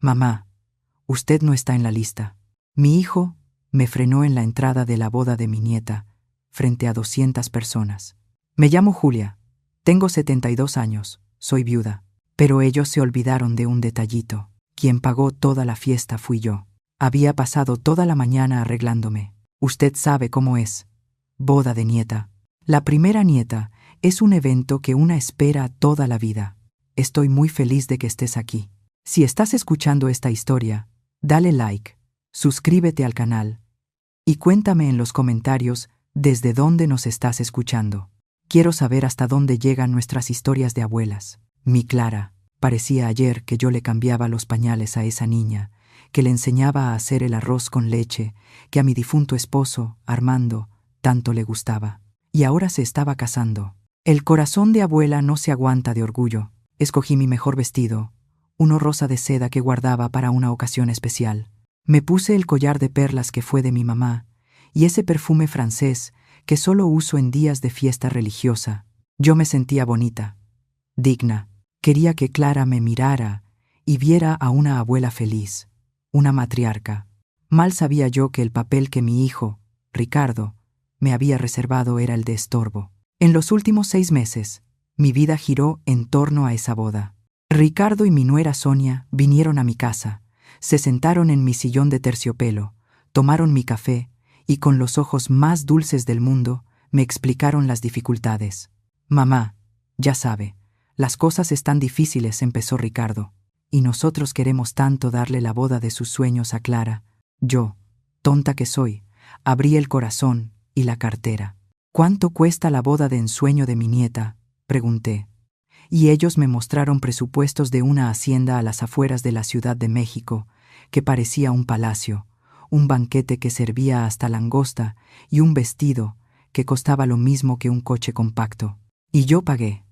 Mamá, usted no está en la lista. Mi hijo me frenó en la entrada de la boda de mi nieta, frente a 200 personas. Me llamo Julia, tengo 72 años, soy viuda. Pero ellos se olvidaron de un detallito. Quien pagó toda la fiesta fui yo. Había pasado toda la mañana arreglándome. Usted sabe cómo es. Boda de nieta. La primera nieta es un evento que una espera toda la vida. Estoy muy feliz de que estés aquí. Si estás escuchando esta historia, dale like, suscríbete al canal y cuéntame en los comentarios desde dónde nos estás escuchando. Quiero saber hasta dónde llegan nuestras historias de abuelas. Mi Clara, parecía ayer que yo le cambiaba los pañales a esa niña, que le enseñaba a hacer el arroz con leche, que a mi difunto esposo, Armando, tanto le gustaba. Y ahora se estaba casando. El corazón de abuela no se aguanta de orgullo. Escogí mi mejor vestido, uno rosa de seda que guardaba para una ocasión especial. Me puse el collar de perlas que fue de mi mamá, y ese perfume francés que solo uso en días de fiesta religiosa. Yo me sentía bonita, digna. Quería que Clara me mirara y viera a una abuela feliz, una matriarca. Mal sabía yo que el papel que mi hijo, Ricardo, me había reservado era el de estorbo. En los últimos 6 meses, mi vida giró en torno a esa boda. Ricardo y mi nuera Sonia vinieron a mi casa, se sentaron en mi sillón de terciopelo, tomaron mi café y con los ojos más dulces del mundo me explicaron las dificultades. Mamá, ya sabe, las cosas están difíciles, empezó Ricardo, y nosotros queremos tanto darle la boda de sus sueños a Clara. Yo, tonta que soy, abrí el corazón y la cartera. ¿Cuánto cuesta la boda de ensueño de mi nieta?, pregunté. Y ellos me mostraron presupuestos de una hacienda a las afueras de la Ciudad de México, que parecía un palacio, un banquete que servía hasta langosta y un vestido que costaba lo mismo que un coche compacto. Y yo pagué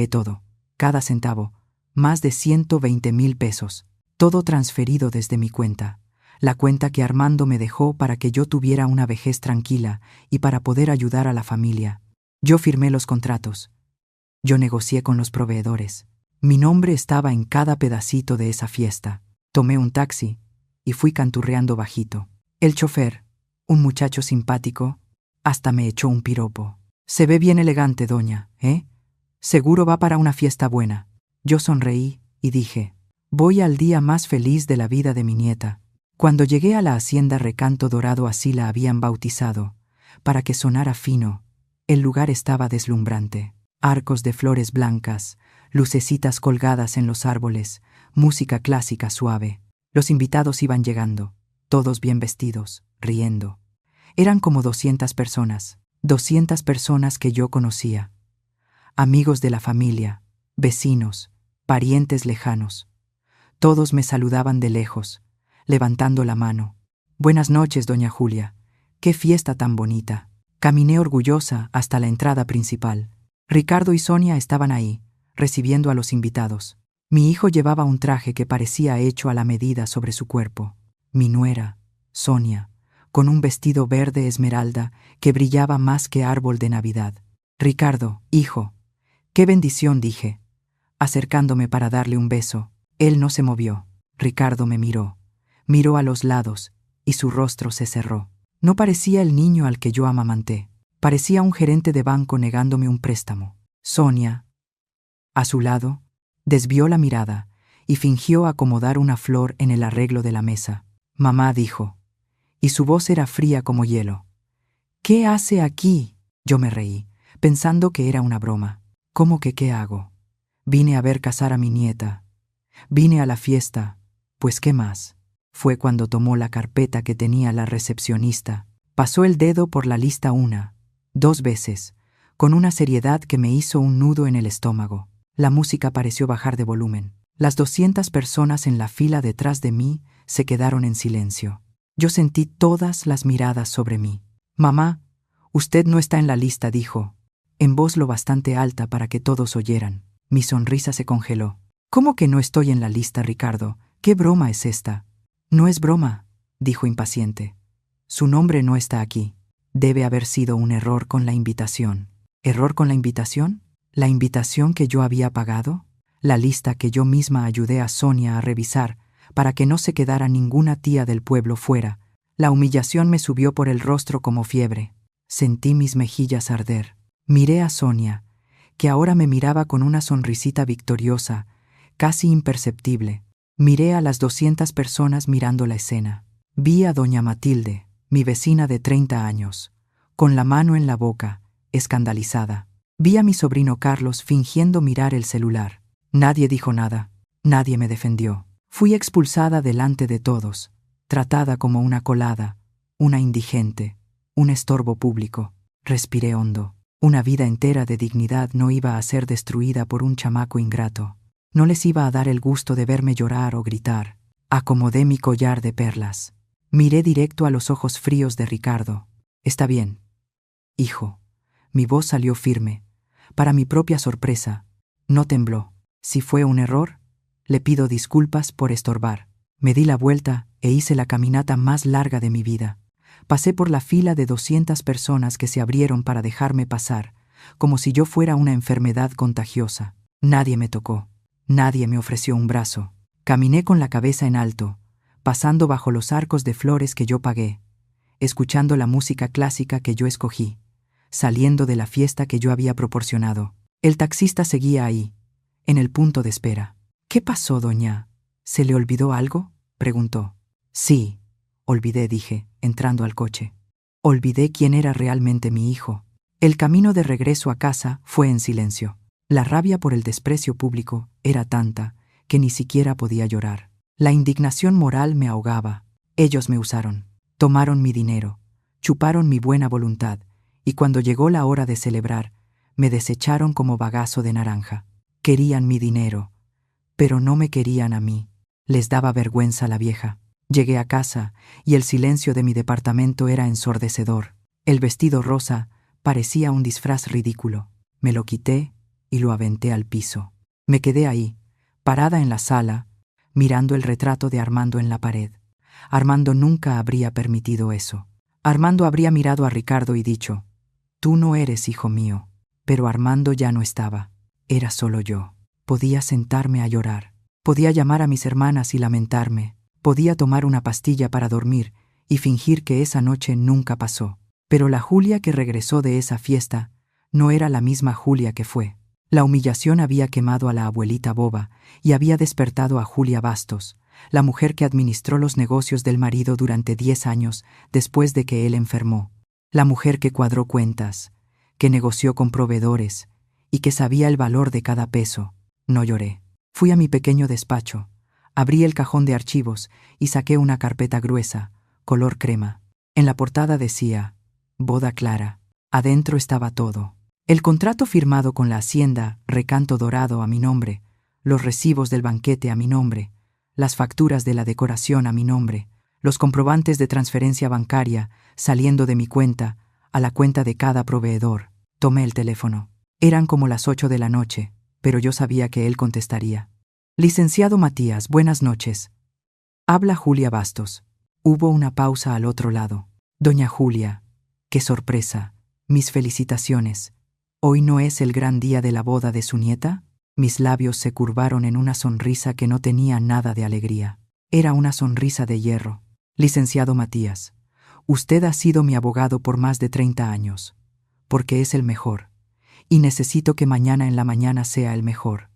todo. Cada centavo, más de 120,000 pesos, todo transferido desde mi cuenta, la cuenta que Armando me dejó para que yo tuviera una vejez tranquila y para poder ayudar a la familia. Yo firmé los contratos. Yo negocié con los proveedores. Mi nombre estaba en cada pedacito de esa fiesta. Tomé un taxi y fui canturreando bajito. El chofer, un muchacho simpático, hasta me echó un piropo. Se ve bien elegante, doña, ¿eh? Seguro va para una fiesta buena. Yo sonreí y dije, voy al día más feliz de la vida de mi nieta. Cuando llegué a la hacienda Recanto Dorado, así la habían bautizado, para que sonara fino, el lugar estaba deslumbrante. Arcos de flores blancas, lucecitas colgadas en los árboles, música clásica suave. Los invitados iban llegando, todos bien vestidos, riendo. Eran como 200 personas que yo conocía. Amigos de la familia, vecinos, parientes lejanos. Todos me saludaban de lejos, levantando la mano. Buenas noches, doña Julia. ¡Qué fiesta tan bonita! Caminé orgullosa hasta la entrada principal. Ricardo y Sonia estaban ahí, recibiendo a los invitados. Mi hijo llevaba un traje que parecía hecho a la medida sobre su cuerpo. Mi nuera, Sonia, con un vestido verde esmeralda que brillaba más que árbol de Navidad. Ricardo, hijo, qué bendición, dije, acercándome para darle un beso. Él no se movió. Ricardo me miró a los lados y su rostro se cerró. No parecía el niño al que yo amamanté. Parecía un gerente de banco negándome un préstamo. Sonia, a su lado, desvió la mirada y fingió acomodar una flor en el arreglo de la mesa. Mamá, dijo, y su voz era fría como hielo. ¿Qué hace aquí? Yo me reí, pensando que era una broma. ¿Cómo que qué hago? Vine a ver casar a mi nieta. Vine a la fiesta. Pues ¿qué más? Fue cuando tomó la carpeta que tenía la recepcionista. Pasó el dedo por la lista 1, 2 veces, con una seriedad que me hizo un nudo en el estómago. La música pareció bajar de volumen. Las 200 personas en la fila detrás de mí se quedaron en silencio. Yo sentí todas las miradas sobre mí. Mamá, usted no está en la lista, dijo, en voz lo bastante alta para que todos oyeran. Mi sonrisa se congeló. ¿Cómo que no estoy en la lista, Ricardo? ¿Qué broma es esta? No es broma, dijo impaciente. Su nombre no está aquí. Debe haber sido un error con la invitación. ¿Error con la invitación? ¿La invitación que yo había pagado? La lista que yo misma ayudé a Sonia a revisar para que no se quedara ninguna tía del pueblo fuera. La humillación me subió por el rostro como fiebre. Sentí mis mejillas arder. Miré a Sonia, que ahora me miraba con una sonrisita victoriosa, casi imperceptible. Miré a las 200 personas mirando la escena. Vi a doña Matilde, mi vecina de 30 años, con la mano en la boca, escandalizada. Vi a mi sobrino Carlos fingiendo mirar el celular. Nadie dijo nada. Nadie me defendió. Fui expulsada delante de todos, tratada como una colada, una indigente, un estorbo público. Respiré hondo. Una vida entera de dignidad no iba a ser destruida por un chamaco ingrato. No les iba a dar el gusto de verme llorar o gritar. Acomodé mi collar de perlas. Miré directo a los ojos fríos de Ricardo. «Está bien, hijo». Mi voz salió firme. Para mi propia sorpresa, no tembló. Si fue un error, le pido disculpas por estorbar. Me di la vuelta e hice la caminata más larga de mi vida. Pasé por la fila de 200 personas que se abrieron para dejarme pasar, como si yo fuera una enfermedad contagiosa. Nadie me tocó. Nadie me ofreció un brazo. Caminé con la cabeza en alto, pasando bajo los arcos de flores que yo pagué, escuchando la música clásica que yo escogí, saliendo de la fiesta que yo había proporcionado. El taxista seguía ahí, en el punto de espera. «¿Qué pasó, doña? ¿Se le olvidó algo?», preguntó. «Sí, olvidé», dije, entrando al coche. Olvidé quién era realmente mi hijo. El camino de regreso a casa fue en silencio. La rabia por el desprecio público era tanta que ni siquiera podía llorar. La indignación moral me ahogaba. Ellos me usaron, tomaron mi dinero, chuparon mi buena voluntad, y cuando llegó la hora de celebrar, me desecharon como bagazo de naranja. Querían mi dinero, pero no me querían a mí. Les daba vergüenza la vieja. Llegué a casa y el silencio de mi departamento era ensordecedor. El vestido rosa parecía un disfraz ridículo. Me lo quité y lo aventé al piso. Me quedé ahí, parada en la sala, mirando el retrato de Armando en la pared. Armando nunca habría permitido eso. Armando habría mirado a Ricardo y dicho: «Tú no eres hijo mío». Pero Armando ya no estaba. Era solo yo. Podía sentarme a llorar. Podía llamar a mis hermanas y lamentarme. Podía tomar una pastilla para dormir y fingir que esa noche nunca pasó. Pero la Julia que regresó de esa fiesta no era la misma Julia que fue. La humillación había quemado a la abuelita boba y había despertado a Julia Bastos, la mujer que administró los negocios del marido durante 10 años después de que él enfermó. La mujer que cuadró cuentas, que negoció con proveedores y que sabía el valor de cada peso. No lloré. Fui a mi pequeño despacho, abrí el cajón de archivos y saqué una carpeta gruesa, color crema. En la portada decía: «Boda Clara». Adentro estaba todo. El contrato firmado con la Hacienda, recanto dorado a mi nombre, los recibos del banquete a mi nombre, las facturas de la decoración a mi nombre, los comprobantes de transferencia bancaria saliendo de mi cuenta a la cuenta de cada proveedor. Tomé el teléfono. Eran como las 8 de la noche, pero yo sabía que él contestaría. «Licenciado Matías, buenas noches. Habla Julia Bastos». Hubo una pausa al otro lado. «Doña Julia, qué sorpresa. Mis felicitaciones. ¿Hoy no es el gran día de la boda de su nieta?». Mis labios se curvaron en una sonrisa que no tenía nada de alegría. Era una sonrisa de hierro. «Licenciado Matías, usted ha sido mi abogado por más de 30 años, porque es el mejor, y necesito que mañana en la mañana sea el mejor.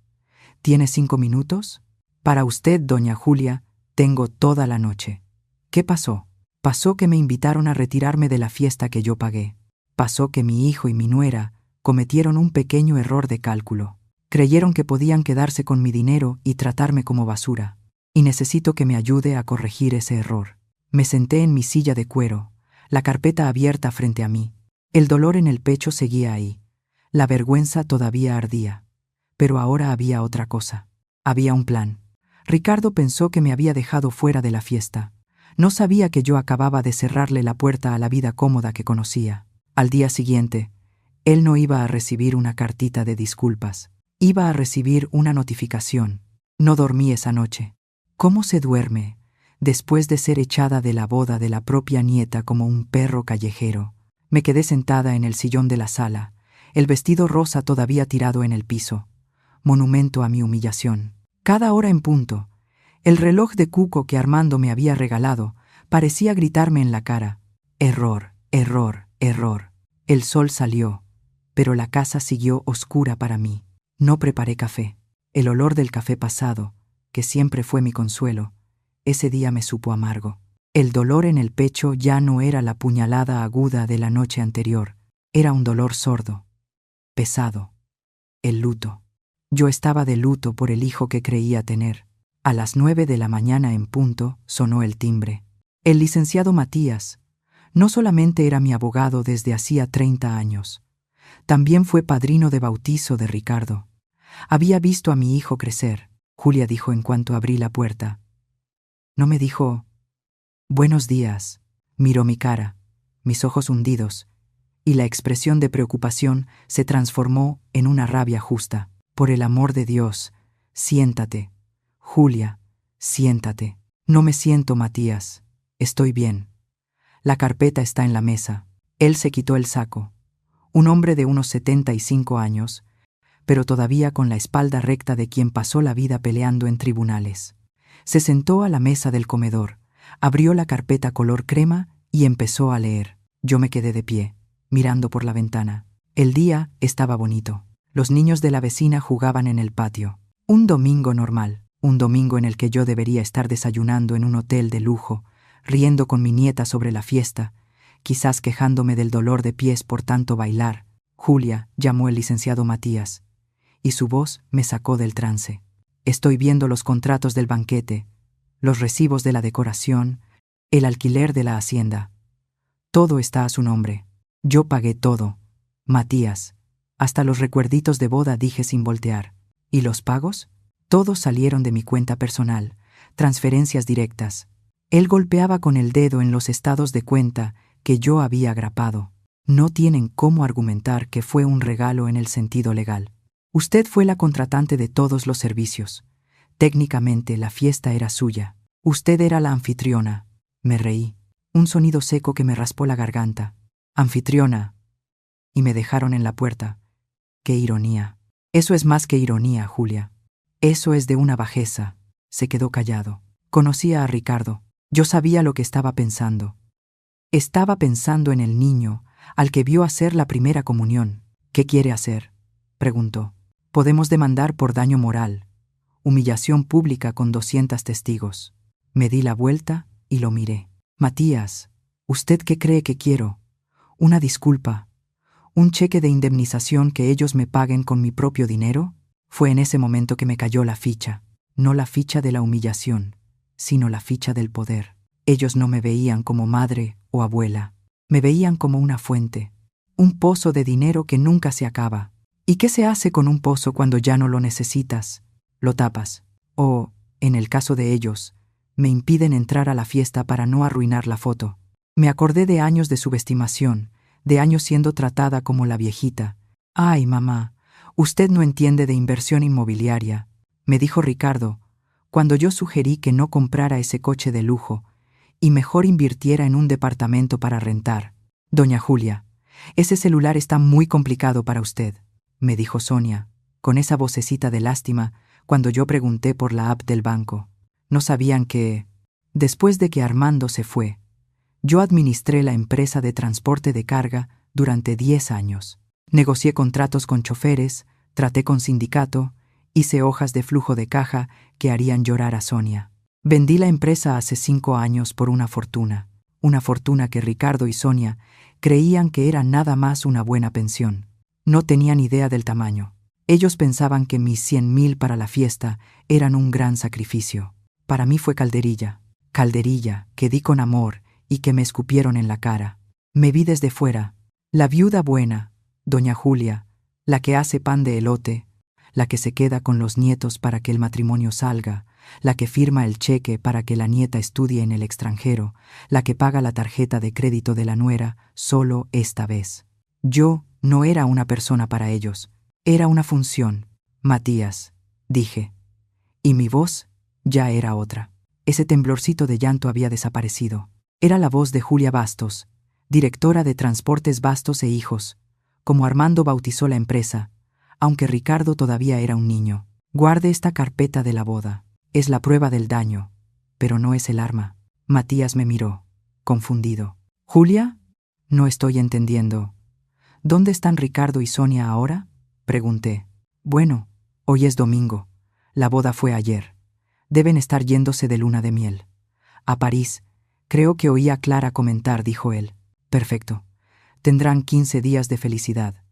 ¿Tiene 5 minutos? Para usted, doña Julia, tengo toda la noche». «¿Qué pasó?». «Pasó que me invitaron a retirarme de la fiesta que yo pagué. Pasó que mi hijo y mi nuera cometieron un pequeño error de cálculo. Creyeron que podían quedarse con mi dinero y tratarme como basura. Y necesito que me ayude a corregir ese error». Me senté en mi silla de cuero, la carpeta abierta frente a mí. El dolor en el pecho seguía ahí. La vergüenza todavía ardía. Pero ahora había otra cosa. Había un plan. Ricardo pensó que me había dejado fuera de la fiesta. No sabía que yo acababa de cerrarle la puerta a la vida cómoda que conocía. Al día siguiente, él no iba a recibir una cartita de disculpas. Iba a recibir una notificación. No dormí esa noche. ¿Cómo se duerme después de ser echada de la boda de la propia nieta como un perro callejero? Me quedé sentada en el sillón de la sala, el vestido rosa todavía tirado en el piso, monumento a mi humillación. Cada hora en punto, El reloj de cuco que Armando me había regalado parecía gritarme en la cara: error, error, error. El sol salió, pero la casa siguió oscura para mí. No preparé café. El olor del café pasado, que siempre fue mi consuelo, ese día me supo amargo. El dolor en el pecho ya no era la puñalada aguda de la noche anterior, era un dolor sordo, pesado, el luto. Yo estaba de luto por el hijo que creía tener. A las 9 de la mañana en punto sonó el timbre. El licenciado Matías no solamente era mi abogado desde hacía 30 años, también fue padrino de bautizo de Ricardo. Había visto a mi hijo crecer. Julia dijo en cuanto abrí la puerta. No me dijo: buenos días. Miró mi cara, mis ojos hundidos, y la expresión de preocupación se transformó en una rabia justa. Por el amor de Dios, siéntate. Julia, siéntate. No me siento, Matías. Estoy bien. La carpeta está en la mesa. Él se quitó el saco. Un hombre de unos 75 años, pero todavía con la espalda recta de quien pasó la vida peleando en tribunales. Se sentó a la mesa del comedor, abrió la carpeta color crema y empezó a leer. Yo me quedé de pie, mirando por la ventana. El día estaba bonito. Los niños de la vecina jugaban en el patio. Un domingo normal, un domingo en el que yo debería estar desayunando en un hotel de lujo, riendo con mi nieta sobre la fiesta, quizás quejándome del dolor de pies por tanto bailar. Julia, llamó el licenciado Matías, y su voz me sacó del trance. Estoy viendo los contratos del banquete, los recibos de la decoración, el alquiler de la hacienda. Todo está a su nombre. Yo pagué todo. Matías, hasta los recuerditos de boda dije sin voltear. ¿Y los pagos? Todos salieron de mi cuenta personal, transferencias directas. Él golpeaba con el dedo en los estados de cuenta que yo había grapado. No tienen cómo argumentar que fue un regalo en el sentido legal. Usted fue la contratante de todos los servicios. Técnicamente la fiesta era suya. Usted era la anfitriona. Me reí. Un sonido seco que me raspó la garganta. Anfitriona. Y me dejaron en la puerta. ¡Qué ironía! Eso es más que ironía, Julia. Eso es de una bajeza. Se quedó callado. Conocía a Ricardo. Yo sabía lo que estaba pensando. Estaba pensando en el niño, al que vio hacer la primera comunión. ¿Qué quiere hacer?, preguntó. Podemos demandar por daño moral. Humillación pública con 200 testigos. Me di la vuelta y lo miré. Matías, ¿usted qué cree que quiero? ¿Una disculpa? ¿Un cheque de indemnización que ellos me paguen con mi propio dinero? Fue en ese momento que me cayó la ficha. No la ficha de la humillación, sino la ficha del poder. Ellos no me veían como madre o abuela. Me veían como una fuente, un pozo de dinero que nunca se acaba. ¿Y qué se hace con un pozo cuando ya no lo necesitas? Lo tapas. O, en el caso de ellos, me impiden entrar a la fiesta para no arruinar la foto. Me acordé de años de subestimación, de años siendo tratada como la viejita. «Ay, mamá, usted no entiende de inversión inmobiliaria», me dijo Ricardo, cuando yo sugerí que no comprara ese coche de lujo y mejor invirtiera en un departamento para rentar. «Doña Julia, ese celular está muy complicado para usted», me dijo Sonia, con esa vocecita de lástima, cuando yo pregunté por la app del banco. No sabían que, después de que Armando se fue, yo administré la empresa de transporte de carga durante 10 años. Negocié contratos con choferes, traté con sindicato, hice hojas de flujo de caja que harían llorar a Sonia. Vendí la empresa hace 5 años por una fortuna que Ricardo y Sonia creían que era nada más una buena pensión. No tenían idea del tamaño. Ellos pensaban que mis 100.000 para la fiesta eran un gran sacrificio. Para mí fue calderilla que di con amor y que me escupieron en la cara. Me vi desde fuera, la viuda buena, doña Julia, la que hace pan de elote, la que se queda con los nietos para que el matrimonio salga, la que firma el cheque para que la nieta estudie en el extranjero, la que paga la tarjeta de crédito de la nuera, solo esta vez. Yo no era una persona para ellos, era una función. Matías, dije, y mi voz ya era otra. Ese temblorcito de llanto había desaparecido. Era la voz de Julia Bastos, directora de Transportes Bastos e Hijos, como Armando bautizó la empresa, aunque Ricardo todavía era un niño. Guarde esta carpeta de la boda. Es la prueba del daño, pero no es el arma. Matías me miró, confundido. ¿Julia? No estoy entendiendo. ¿Dónde están Ricardo y Sonia ahora? Pregunté. Bueno, hoy es domingo. La boda fue ayer. Deben estar yéndose de luna de miel. A París. Creo que oí a Clara comentar, dijo él. Perfecto. Tendrán 15 días de felicidad.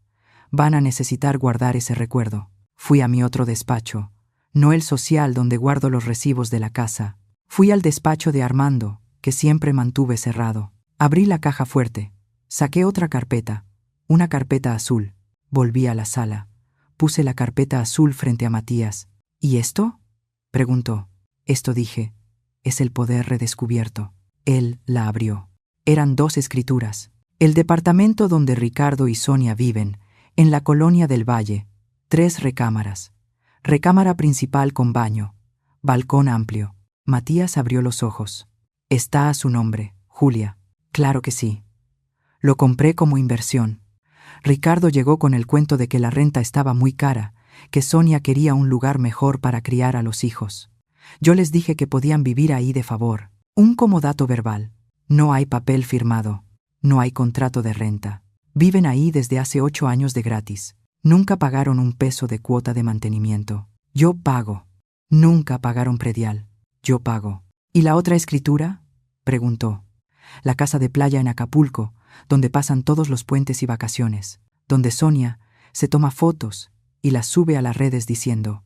Van a necesitar guardar ese recuerdo. Fui a mi otro despacho, no el social donde guardo los recibos de la casa. Fui al despacho de Armando, que siempre mantuve cerrado. Abrí la caja fuerte. Saqué otra carpeta, una carpeta azul. Volví a la sala. Puse la carpeta azul frente a Matías. ¿Y esto? Preguntó. Esto, dije, es el poder redescubierto. Él la abrió. Eran 2 escrituras. El departamento donde Ricardo y Sonia viven, en la colonia del Valle. 3 recámaras. Recámara principal con baño. Balcón amplio. Matías abrió los ojos. Está a su nombre, Julia. Claro que sí. Lo compré como inversión. Ricardo llegó con el cuento de que la renta estaba muy cara, que Sonia quería un lugar mejor para criar a los hijos. Yo les dije que podían vivir ahí de favor. Un comodato verbal. No hay papel firmado. No hay contrato de renta. Viven ahí desde hace 8 años de gratis. Nunca pagaron un peso de cuota de mantenimiento. Yo pago. Nunca pagaron predial. Yo pago. ¿Y la otra escritura? Preguntó. La casa de playa en Acapulco, donde pasan todos los puentes y vacaciones, donde Sonia se toma fotos y las sube a las redes diciendo: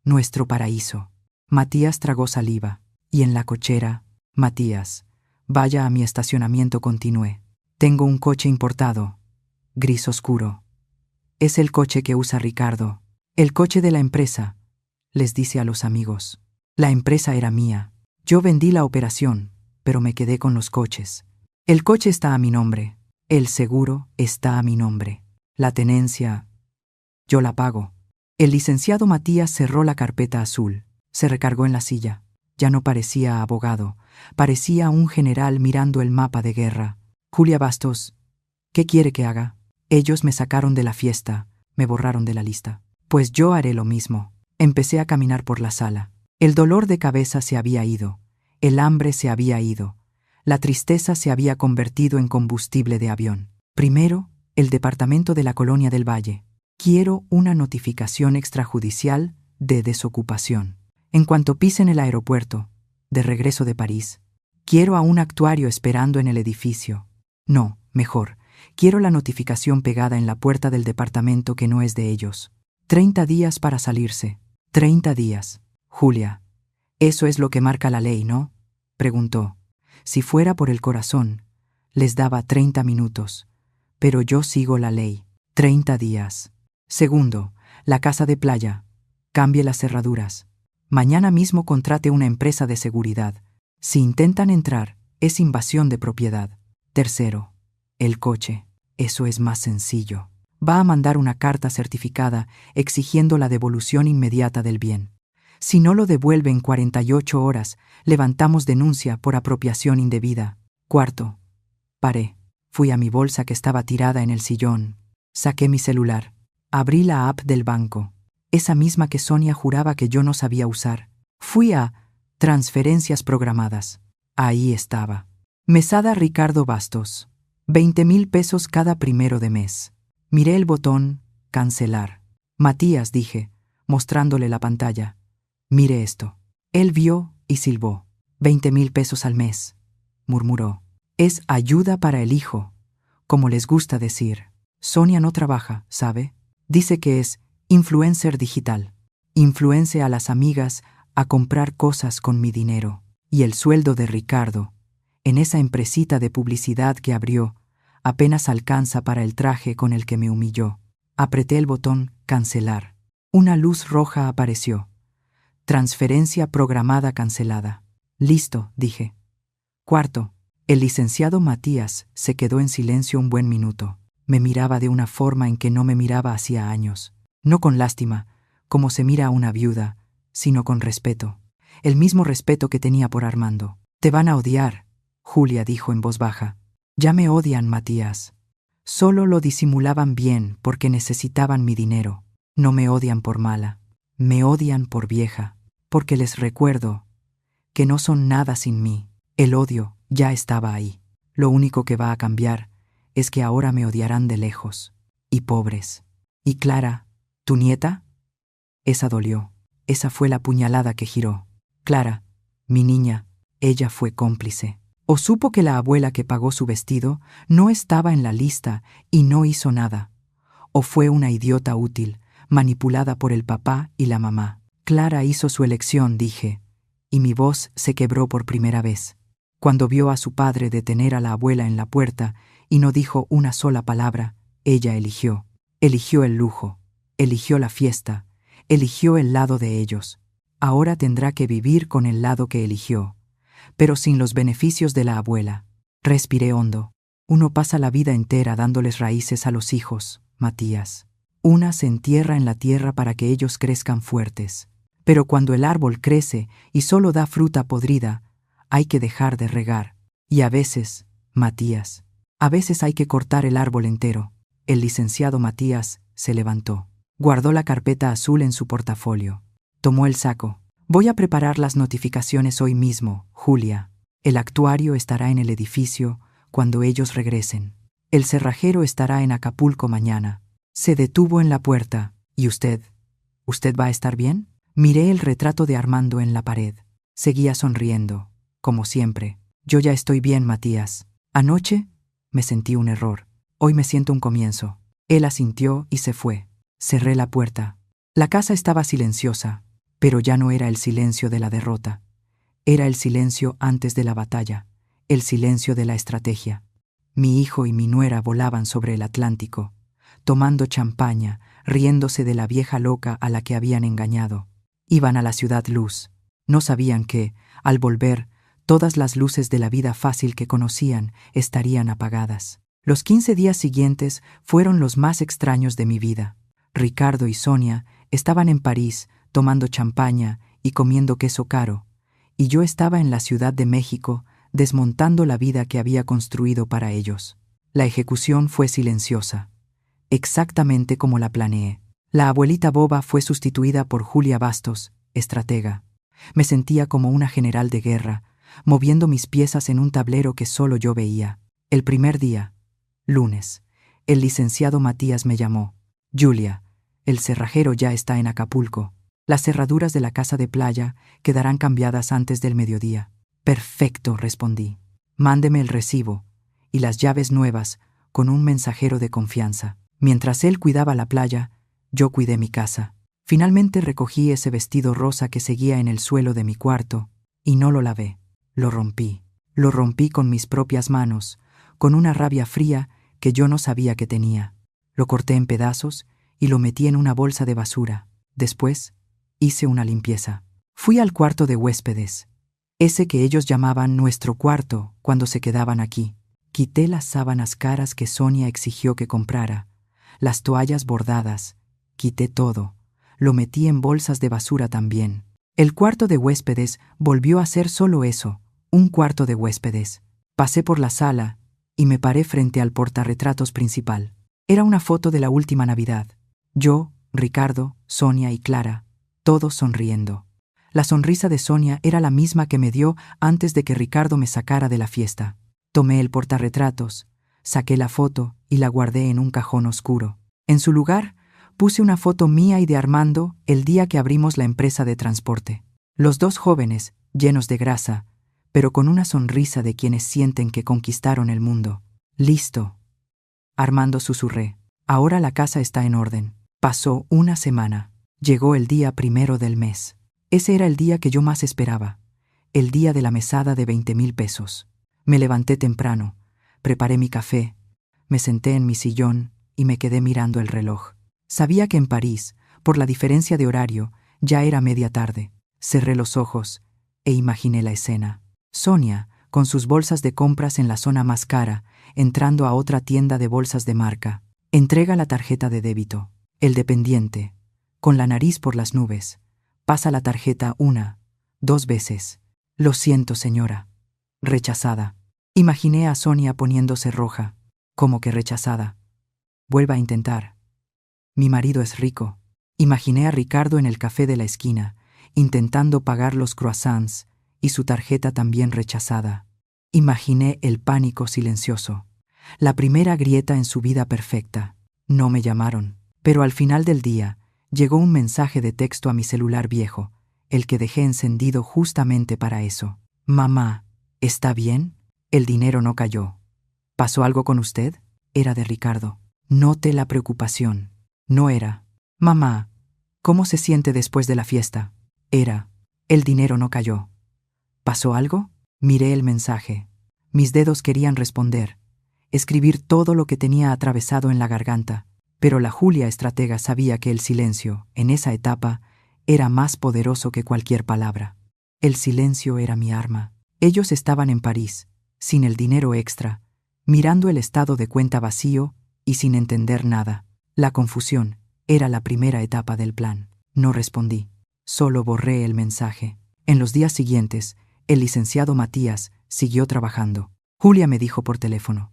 nuestro paraíso. Matías tragó saliva. Y en la cochera: Matías, vaya a mi estacionamiento, continué. Tengo un coche importado, gris oscuro. Es el coche que usa Ricardo. El coche de la empresa, les dice a los amigos. La empresa era mía. Yo vendí la operación, pero me quedé con los coches. El coche está a mi nombre. El seguro está a mi nombre. La tenencia, yo la pago. El licenciado Matías cerró la carpeta azul. Se recargó en la silla. Ya no parecía abogado. Parecía un general mirando el mapa de guerra. Julia Bastos, ¿qué quiere que haga? Ellos me sacaron de la fiesta, me borraron de la lista. Pues yo haré lo mismo. Empecé a caminar por la sala. El dolor de cabeza se había ido. El hambre se había ido. La tristeza se había convertido en combustible de avión. Primero, el departamento de la colonia del Valle. Quiero una notificación extrajudicial de desocupación. En cuanto pise en el aeropuerto, de regreso de París, quiero a un actuario esperando en el edificio. No, mejor, quiero la notificación pegada en la puerta del departamento que no es de ellos. 30 días para salirse. 30 días. Julia, eso es lo que marca la ley, ¿no? Preguntó. Si fuera por el corazón, les daba 30 minutos. Pero yo sigo la ley. 30 días. Segundo, la casa de playa. Cambie las cerraduras. Mañana mismo contrate una empresa de seguridad. Si intentan entrar, es invasión de propiedad. Tercero, el coche. Eso es más sencillo. Va a mandar una carta certificada exigiendo la devolución inmediata del bien. Si no lo devuelve en 48 horas, levantamos denuncia por apropiación indebida. Cuarto, paré. Fui a mi bolsa que estaba tirada en el sillón. Saqué mi celular. Abrí la app del banco. Esa misma que Sonia juraba que yo no sabía usar. Fui a transferencias programadas. Ahí estaba. Mesada Ricardo Bastos. 20,000 pesos cada 1 de mes. Miré el botón cancelar. Matías, dije, mostrándole la pantalla. Mire esto. Él vio y silbó. 20,000 pesos al mes, murmuró. Es ayuda para el hijo, como les gusta decir. Sonia no trabaja, ¿sabe? Dice que es influencer digital. Influencia a las amigas a comprar cosas con mi dinero. Y el sueldo de Ricardo, en esa empresita de publicidad que abrió, apenas alcanza para el traje con el que me humilló. Apreté el botón cancelar. Una luz roja apareció. Transferencia programada cancelada. Listo, dije. Cuarto, el licenciado Matías se quedó en silencio un buen minuto. Me miraba de una forma en que no me miraba hacía años. No con lástima, como se mira a una viuda, sino con respeto. El mismo respeto que tenía por Armando. Te van a odiar, Julia dijo en voz baja. Ya me odian, Matías. Solo lo disimulaban bien porque necesitaban mi dinero. No me odian por mala. Me odian por vieja. porque les recuerdo que no son nada sin mí. El odio ya estaba ahí. Lo único que va a cambiar es que ahora me odiarán de lejos. Y pobres. ¿Y Clara, tu nieta? Esa dolió. Esa fue la puñalada que giró. Clara, mi niña, ella fue cómplice. O supo que la abuela que pagó su vestido no estaba en la lista y no hizo nada. O fue una idiota útil, manipulada por el papá y la mamá. Clara hizo su elección, dije, y mi voz se quebró por primera vez. Cuando vio a su padre detener a la abuela en la puerta y no dijo una sola palabra, ella eligió. Eligió el lujo, eligió la fiesta, eligió el lado de ellos. Ahora tendrá que vivir con el lado que eligió, pero sin los beneficios de la abuela. Respiré hondo. Uno pasa la vida entera dándoles raíces a los hijos, Matías. Una se entierra en la tierra para que ellos crezcan fuertes. Pero cuando el árbol crece y solo da fruta podrida, hay que dejar de regar. Y a veces, Matías, a veces hay que cortar el árbol entero. El licenciado Matías se levantó. Guardó la carpeta azul en su portafolio. Tomó el saco. Voy a preparar las notificaciones hoy mismo, Julia. El actuario estará en el edificio cuando ellos regresen. El cerrajero estará en Acapulco mañana. Se detuvo en la puerta. ¿Y usted? ¿Usted va a estar bien? Miré el retrato de Armando en la pared. Seguía sonriendo, como siempre. Yo ya estoy bien, Matías. Anoche me sentí un error. Hoy me siento un comienzo. Él asintió y se fue. Cerré la puerta. La casa estaba silenciosa, pero ya no era el silencio de la derrota. Era el silencio antes de la batalla, el silencio de la estrategia. Mi hijo y mi nuera volaban sobre el Atlántico, tomando champaña, riéndose de la vieja loca a la que habían engañado. Iban a la ciudad luz. No sabían que, al volver, todas las luces de la vida fácil que conocían estarían apagadas. Los 15 días siguientes fueron los más extraños de mi vida. Ricardo y Sonia estaban en París tomando champaña y comiendo queso caro, y yo estaba en la Ciudad de México desmontando la vida que había construido para ellos. La ejecución fue silenciosa, exactamente como la planeé. La abuelita boba fue sustituida por Julia Bastos, estratega. Me sentía como una general de guerra, moviendo mis piezas en un tablero que solo yo veía. El primer día, lunes, el licenciado Matías me llamó. Julia, el cerrajero ya está en Acapulco. Las cerraduras de la casa de playa quedarán cambiadas antes del mediodía. Perfecto, respondí. Mándeme el recibo y las llaves nuevas con un mensajero de confianza. Mientras él cuidaba la playa, yo cuidé mi casa. Finalmente recogí ese vestido rosa que seguía en el suelo de mi cuarto y no lo lavé. Lo rompí. Lo rompí con mis propias manos, con una rabia fría que yo no sabía que tenía. Lo corté en pedazos y lo metí en una bolsa de basura. Después, hice una limpieza. Fui al cuarto de huéspedes, ese que ellos llamaban nuestro cuarto cuando se quedaban aquí. Quité las sábanas caras que Sonia exigió que comprara, las toallas bordadas, quité todo. Lo metí en bolsas de basura también. El cuarto de huéspedes volvió a ser solo eso, un cuarto de huéspedes. Pasé por la sala y me paré frente al portarretratos principal. Era una foto de la última Navidad. Yo, Ricardo, Sonia y Clara, todos sonriendo. La sonrisa de Sonia era la misma que me dio antes de que Ricardo me sacara de la fiesta. Tomé el portarretratos, saqué la foto y la guardé en un cajón oscuro. En su lugar, puse una foto mía y de Armando el día que abrimos la empresa de transporte. Los dos jóvenes, llenos de grasa, pero con una sonrisa de quienes sienten que conquistaron el mundo. Listo. Armando, susurré. Ahora la casa está en orden. Pasó una semana. Llegó el día 1 del mes. Ese era el día que yo más esperaba. El día de la mesada de 20,000 pesos. Me levanté temprano, preparé mi café, me senté en mi sillón y me quedé mirando el reloj. Sabía que en París, por la diferencia de horario, ya era media tarde. Cerré los ojos e imaginé la escena. Sonia, con sus bolsas de compras en la zona más cara, entrando a otra tienda de bolsas de marca. Entrega la tarjeta de débito. El dependiente, con la nariz por las nubes, pasa la tarjeta 1, 2 veces. Lo siento, señora. Rechazada. Imaginé a Sonia poniéndose roja, como que rechazada. Vuelva a intentar. Mi marido es rico. Imaginé a Ricardo en el café de la esquina intentando pagar los croissants y su tarjeta también rechazada. Imaginé el pánico silencioso, la primera grieta en su vida perfecta. No me llamaron, pero al final del día llegó un mensaje de texto a mi celular viejo, el que dejé encendido justamente para eso. Mamá, ¿está bien? El dinero no cayó. ¿Pasó algo con usted? Era de Ricardo. Noté la preocupación. No era. Mamá, ¿cómo se siente después de la fiesta? Era. El dinero no cayó. ¿Pasó algo? Miré el mensaje. Mis dedos querían responder, escribir todo lo que tenía atravesado en la garganta, pero la Julia estratega sabía que el silencio, en esa etapa, era más poderoso que cualquier palabra. El silencio era mi arma. Ellos estaban en París, sin el dinero extra, mirando el estado de cuenta vacío y sin entender nada. La confusión era la primera etapa del plan. No respondí, solo borré el mensaje. En los días siguientes, el licenciado Matías siguió trabajando. Julia me dijo por teléfono: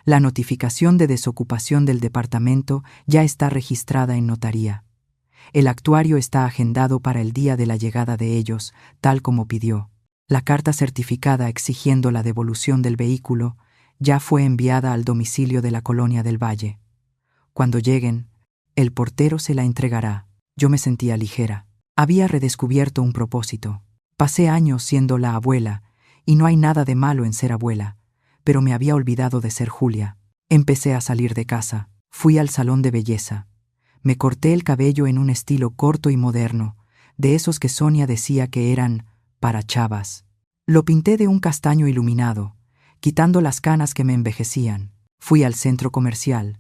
la notificación de desocupación del departamento ya está registrada en notaría. El actuario está agendado para el día de la llegada de ellos, tal como pidió. La carta certificada exigiendo la devolución del vehículo ya fue enviada al domicilio de la Colonia del Valle. Cuando lleguen, el portero se la entregará. Yo me sentía ligera. Había redescubierto un propósito. Pasé años siendo la abuela, y no hay nada de malo en ser abuela, pero me había olvidado de ser Julia. Empecé a salir de casa. Fui al salón de belleza. Me corté el cabello en un estilo corto y moderno, de esos que Sonia decía que eran para chavas. Lo pinté de un castaño iluminado, quitando las canas que me envejecían. Fui al centro comercial,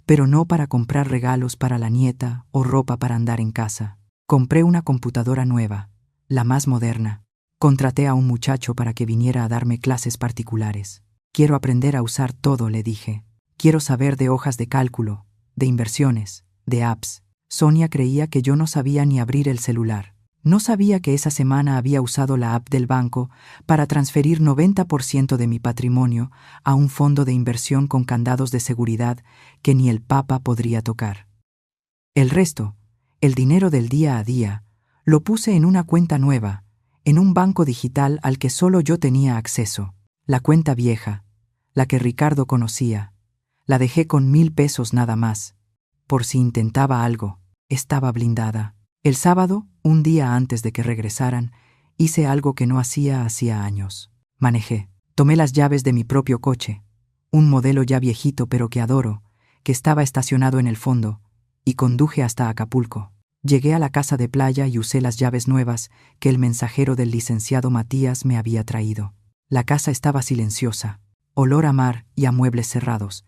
pero no para comprar regalos para la nieta o ropa para andar en casa. Compré una computadora nueva, la más moderna. Contraté a un muchacho para que viniera a darme clases particulares. Quiero aprender a usar todo, le dije. Quiero saber de hojas de cálculo, de inversiones, de apps. Sonia creía que yo no sabía ni abrir el celular. No sabía que esa semana había usado la app del banco para transferir 90% de mi patrimonio a un fondo de inversión con candados de seguridad que ni el Papa podría tocar. El resto, el dinero del día a día, lo puse en una cuenta nueva, en un banco digital al que solo yo tenía acceso. La cuenta vieja, la que Ricardo conocía, la dejé con 1,000 pesos nada más. Por si intentaba algo, estaba blindada. El sábado, un día antes de que regresaran, hice algo que no hacía años. Manejé. Tomé las llaves de mi propio coche, un modelo ya viejito pero que adoro, que estaba estacionado en el fondo, y conduje hasta Acapulco. Llegué a la casa de playa y usé las llaves nuevas que el mensajero del licenciado Matías me había traído. La casa estaba silenciosa, olor a mar y a muebles cerrados,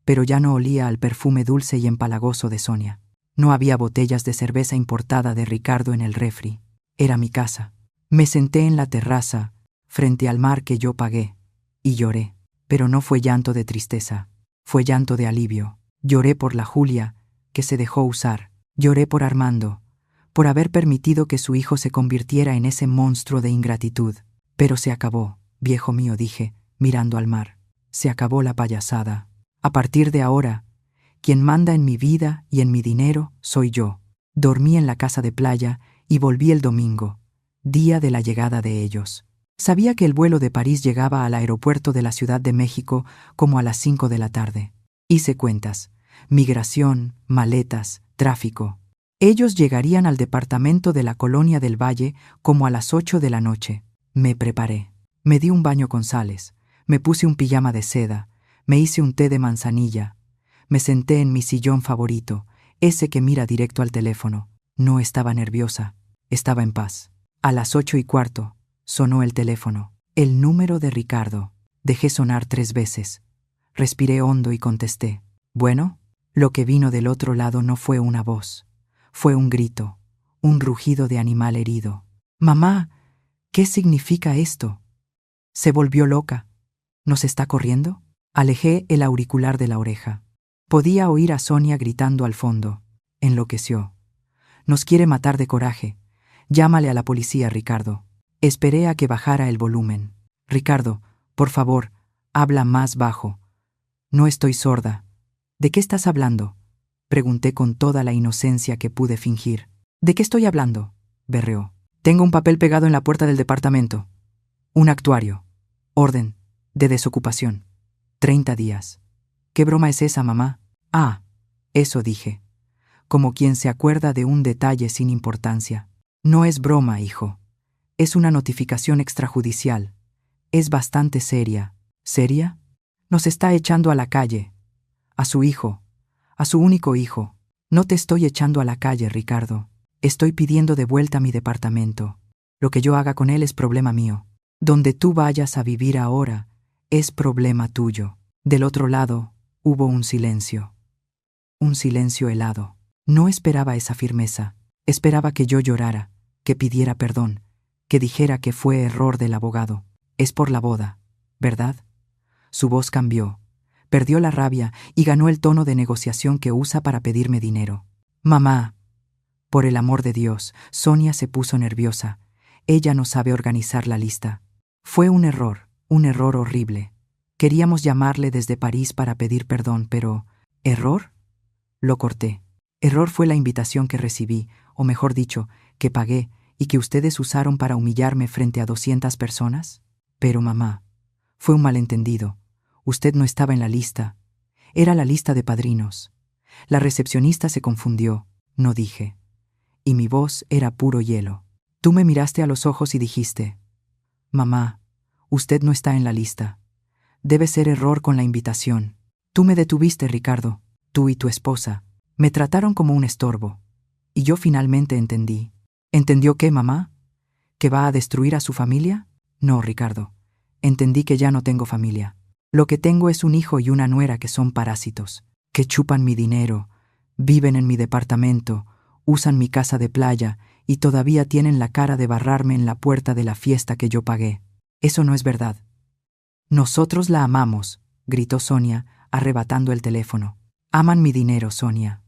pero ya no olía al perfume dulce y empalagoso de Sonia. No había botellas de cerveza importada de Ricardo en el refri. Era mi casa. Me senté en la terraza, frente al mar que yo pagué, y lloré. Pero no fue llanto de tristeza, fue llanto de alivio. Lloré por la Julia, que se dejó usar. Lloré por Armando, por haber permitido que su hijo se convirtiera en ese monstruo de ingratitud. Pero se acabó, viejo mío, dije, mirando al mar. Se acabó la payasada. A partir de ahora, quien manda en mi vida y en mi dinero soy yo. Dormí en la casa de playa y volví el domingo, día de la llegada de ellos. Sabía que el vuelo de París llegaba al aeropuerto de la Ciudad de México como a las 5 de la tarde. Hice cuentas. Migración, maletas, tráfico. Ellos llegarían al departamento de la Colonia del Valle como a las 8 de la noche. Me preparé. Me di un baño con sales. Me puse un pijama de seda. Me hice un té de manzanilla. Me senté en mi sillón favorito, ese que mira directo al teléfono. No estaba nerviosa, estaba en paz. A las 8:15 sonó el teléfono. El número de Ricardo. Dejé sonar 3 veces. Respiré hondo y contesté. ¿Bueno? Lo que vino del otro lado no fue una voz. Fue un grito, un rugido de animal herido. «Mamá, ¿qué significa esto?» Se volvió loca. ¿Nos está corriendo? Alejé el auricular de la oreja. Podía oír a Sonia gritando al fondo. Enloqueció. «Nos quiere matar de coraje. Llámale a la policía, Ricardo». Esperé a que bajara el volumen. «Ricardo, por favor, habla más bajo». «No estoy sorda». «¿De qué estás hablando?», pregunté con toda la inocencia que pude fingir. «¿De qué estoy hablando?», berreó. Tengo un papel pegado en la puerta del departamento. Un actuario. Orden de desocupación. 30 días. ¿Qué broma es esa, mamá? Ah, eso dije. Como quien se acuerda de un detalle sin importancia. No es broma, hijo. Es una notificación extrajudicial. Es bastante seria. ¿Seria? Nos está echando a la calle. A su hijo. A su único hijo. No te estoy echando a la calle, Ricardo. Estoy pidiendo de vuelta mi departamento. Lo que yo haga con él es problema mío. Donde tú vayas a vivir ahora es problema tuyo. Del otro lado hubo un silencio. Un silencio helado. No esperaba esa firmeza. Esperaba que yo llorara, que pidiera perdón, que dijera que fue error del abogado. Es por la boda, ¿verdad? Su voz cambió, perdió la rabia y ganó el tono de negociación que usa para pedirme dinero. Mamá, por el amor de Dios, Sonia se puso nerviosa. Ella no sabe organizar la lista. Fue un error horrible. Queríamos llamarle desde París para pedir perdón, pero ¿error? Lo corté. Error fue la invitación que recibí, o mejor dicho, que pagué y que ustedes usaron para humillarme frente a 200 personas. Pero mamá, fue un malentendido. Usted no estaba en la lista. Era la lista de padrinos. La recepcionista se confundió, no dije. Y mi voz era puro hielo. Tú me miraste a los ojos y dijiste: mamá, usted no está en la lista. Debe ser error con la invitación. Tú me detuviste, Ricardo. Tú y tu esposa. Me trataron como un estorbo. Y yo finalmente entendí. ¿Entendió qué, mamá? ¿Que va a destruir a su familia? No, Ricardo. Entendí que ya no tengo familia. Lo que tengo es un hijo y una nuera que son parásitos, que chupan mi dinero, viven en mi departamento, usan mi casa de playa y todavía tienen la cara de barrarme en la puerta de la fiesta que yo pagué. Eso no es verdad. Nosotros la amamos, gritó Sonia, arrebatando el teléfono. Aman mi dinero, Sonia.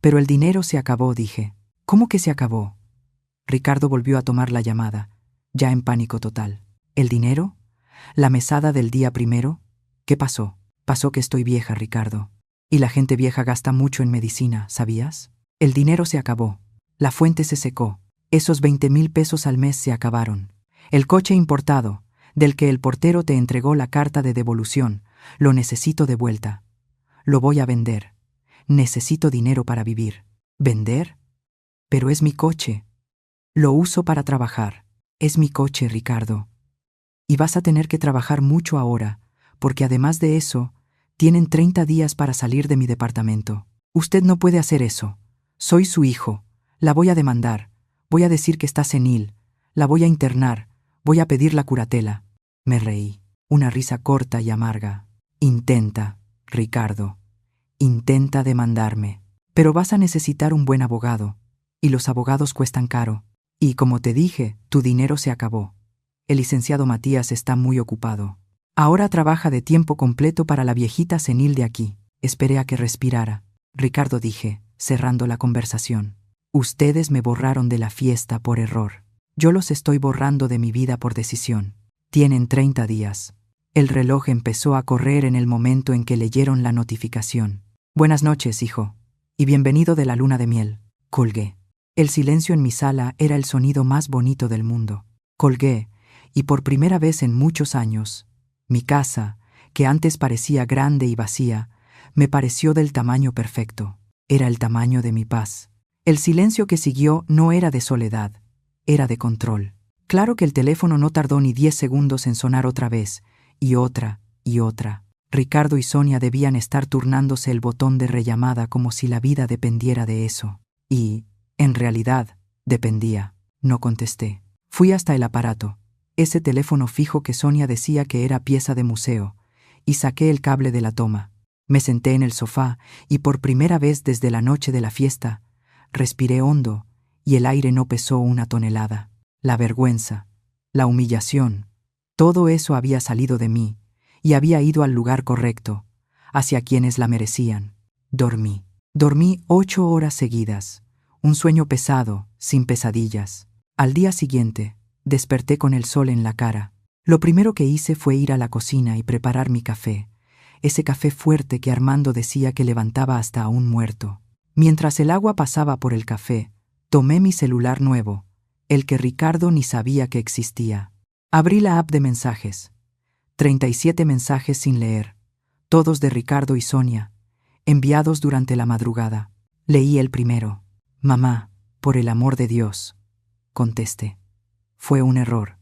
Pero el dinero se acabó, dije. ¿Cómo que se acabó? Ricardo volvió a tomar la llamada, ya en pánico total. ¿El dinero? ¿La mesada del día primero? ¿Qué pasó? Pasó que estoy vieja, Ricardo. Y la gente vieja gasta mucho en medicina, ¿sabías? El dinero se acabó. La fuente se secó. Esos 20,000 pesos al mes se acabaron. El coche importado, del que el portero te entregó la carta de devolución, lo necesito de vuelta. Lo voy a vender. Necesito dinero para vivir. ¿Vender? Pero es mi coche. Lo uso para trabajar. Es mi coche, Ricardo. Y vas a tener que trabajar mucho ahora, porque además de eso, tienen 30 días para salir de mi departamento. Usted no puede hacer eso. Soy su hijo. La voy a demandar. Voy a decir que está senil. La voy a internar. Voy a pedir la curatela. Me reí. Una risa corta y amarga. Intenta, Ricardo. Intenta demandarme. Pero vas a necesitar un buen abogado. Y los abogados cuestan caro. Y como te dije, tu dinero se acabó. El licenciado Matías está muy ocupado. Ahora trabaja de tiempo completo para la viejita senil de aquí. Esperé a que respirara. Ricardo, dije, cerrando la conversación. Ustedes me borraron de la fiesta por error. Yo los estoy borrando de mi vida por decisión. Tienen 30 días. El reloj empezó a correr en el momento en que leyeron la notificación. Buenas noches, hijo. Y bienvenido de la luna de miel. Colgué. El silencio en mi sala era el sonido más bonito del mundo. Colgué, y por primera vez en muchos años, mi casa, que antes parecía grande y vacía, me pareció del tamaño perfecto. Era el tamaño de mi paz. El silencio que siguió no era de soledad, era de control. Claro que el teléfono no tardó ni 10 segundos en sonar otra vez, y otra, y otra. Ricardo y Sonia debían estar turnándose el botón de rellamada como si la vida dependiera de eso. Y, en realidad, dependía. No contesté. Fui hasta el aparato, ese teléfono fijo que Sonia decía que era pieza de museo, y saqué el cable de la toma. Me senté en el sofá y por primera vez desde la noche de la fiesta, respiré hondo y el aire no pesó una tonelada. La vergüenza, la humillación, todo eso había salido de mí y había ido al lugar correcto, hacia quienes la merecían. Dormí. Dormí 8 horas seguidas, un sueño pesado, sin pesadillas. Al día siguiente, desperté con el sol en la cara. Lo primero que hice fue ir a la cocina y preparar mi café, ese café fuerte que Armando decía que levantaba hasta a un muerto. Mientras el agua pasaba por el café, tomé mi celular nuevo, el que Ricardo ni sabía que existía. Abrí la app de mensajes. 37 mensajes sin leer, todos de Ricardo y Sonia, enviados durante la madrugada. Leí el primero. Mamá, por el amor de Dios. Contesté. Fue un error.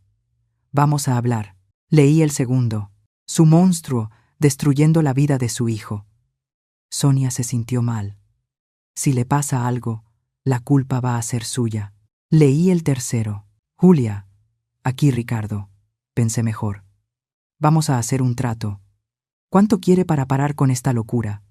Vamos a hablar. Leí el segundo. Su monstruo, destruyendo la vida de su hijo. Sonia se sintió mal. Si le pasa algo, la culpa va a ser suya. Leí el tercero. Julia. Aquí Ricardo. Pensé mejor. Vamos a hacer un trato. ¿Cuánto quiere para parar con esta locura?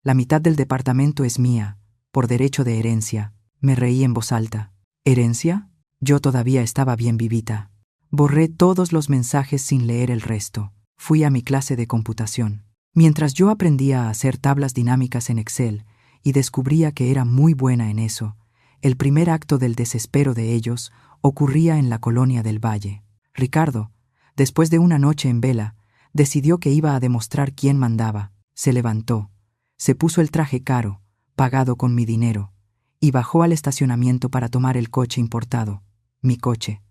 La mitad del departamento es mía, por derecho de herencia. Me reí en voz alta. ¿Herencia? Yo todavía estaba bien vivita. Borré todos los mensajes sin leer el resto. Fui a mi clase de computación. Mientras yo aprendía a hacer tablas dinámicas en Excel y descubría que era muy buena en eso, el primer acto del desespero de ellos ocurría en la colonia del Valle. Ricardo, después de una noche en vela, decidió que iba a demostrar quién mandaba. Se levantó, se puso el traje caro, pagado con mi dinero, y bajó al estacionamiento para tomar el coche importado, mi coche,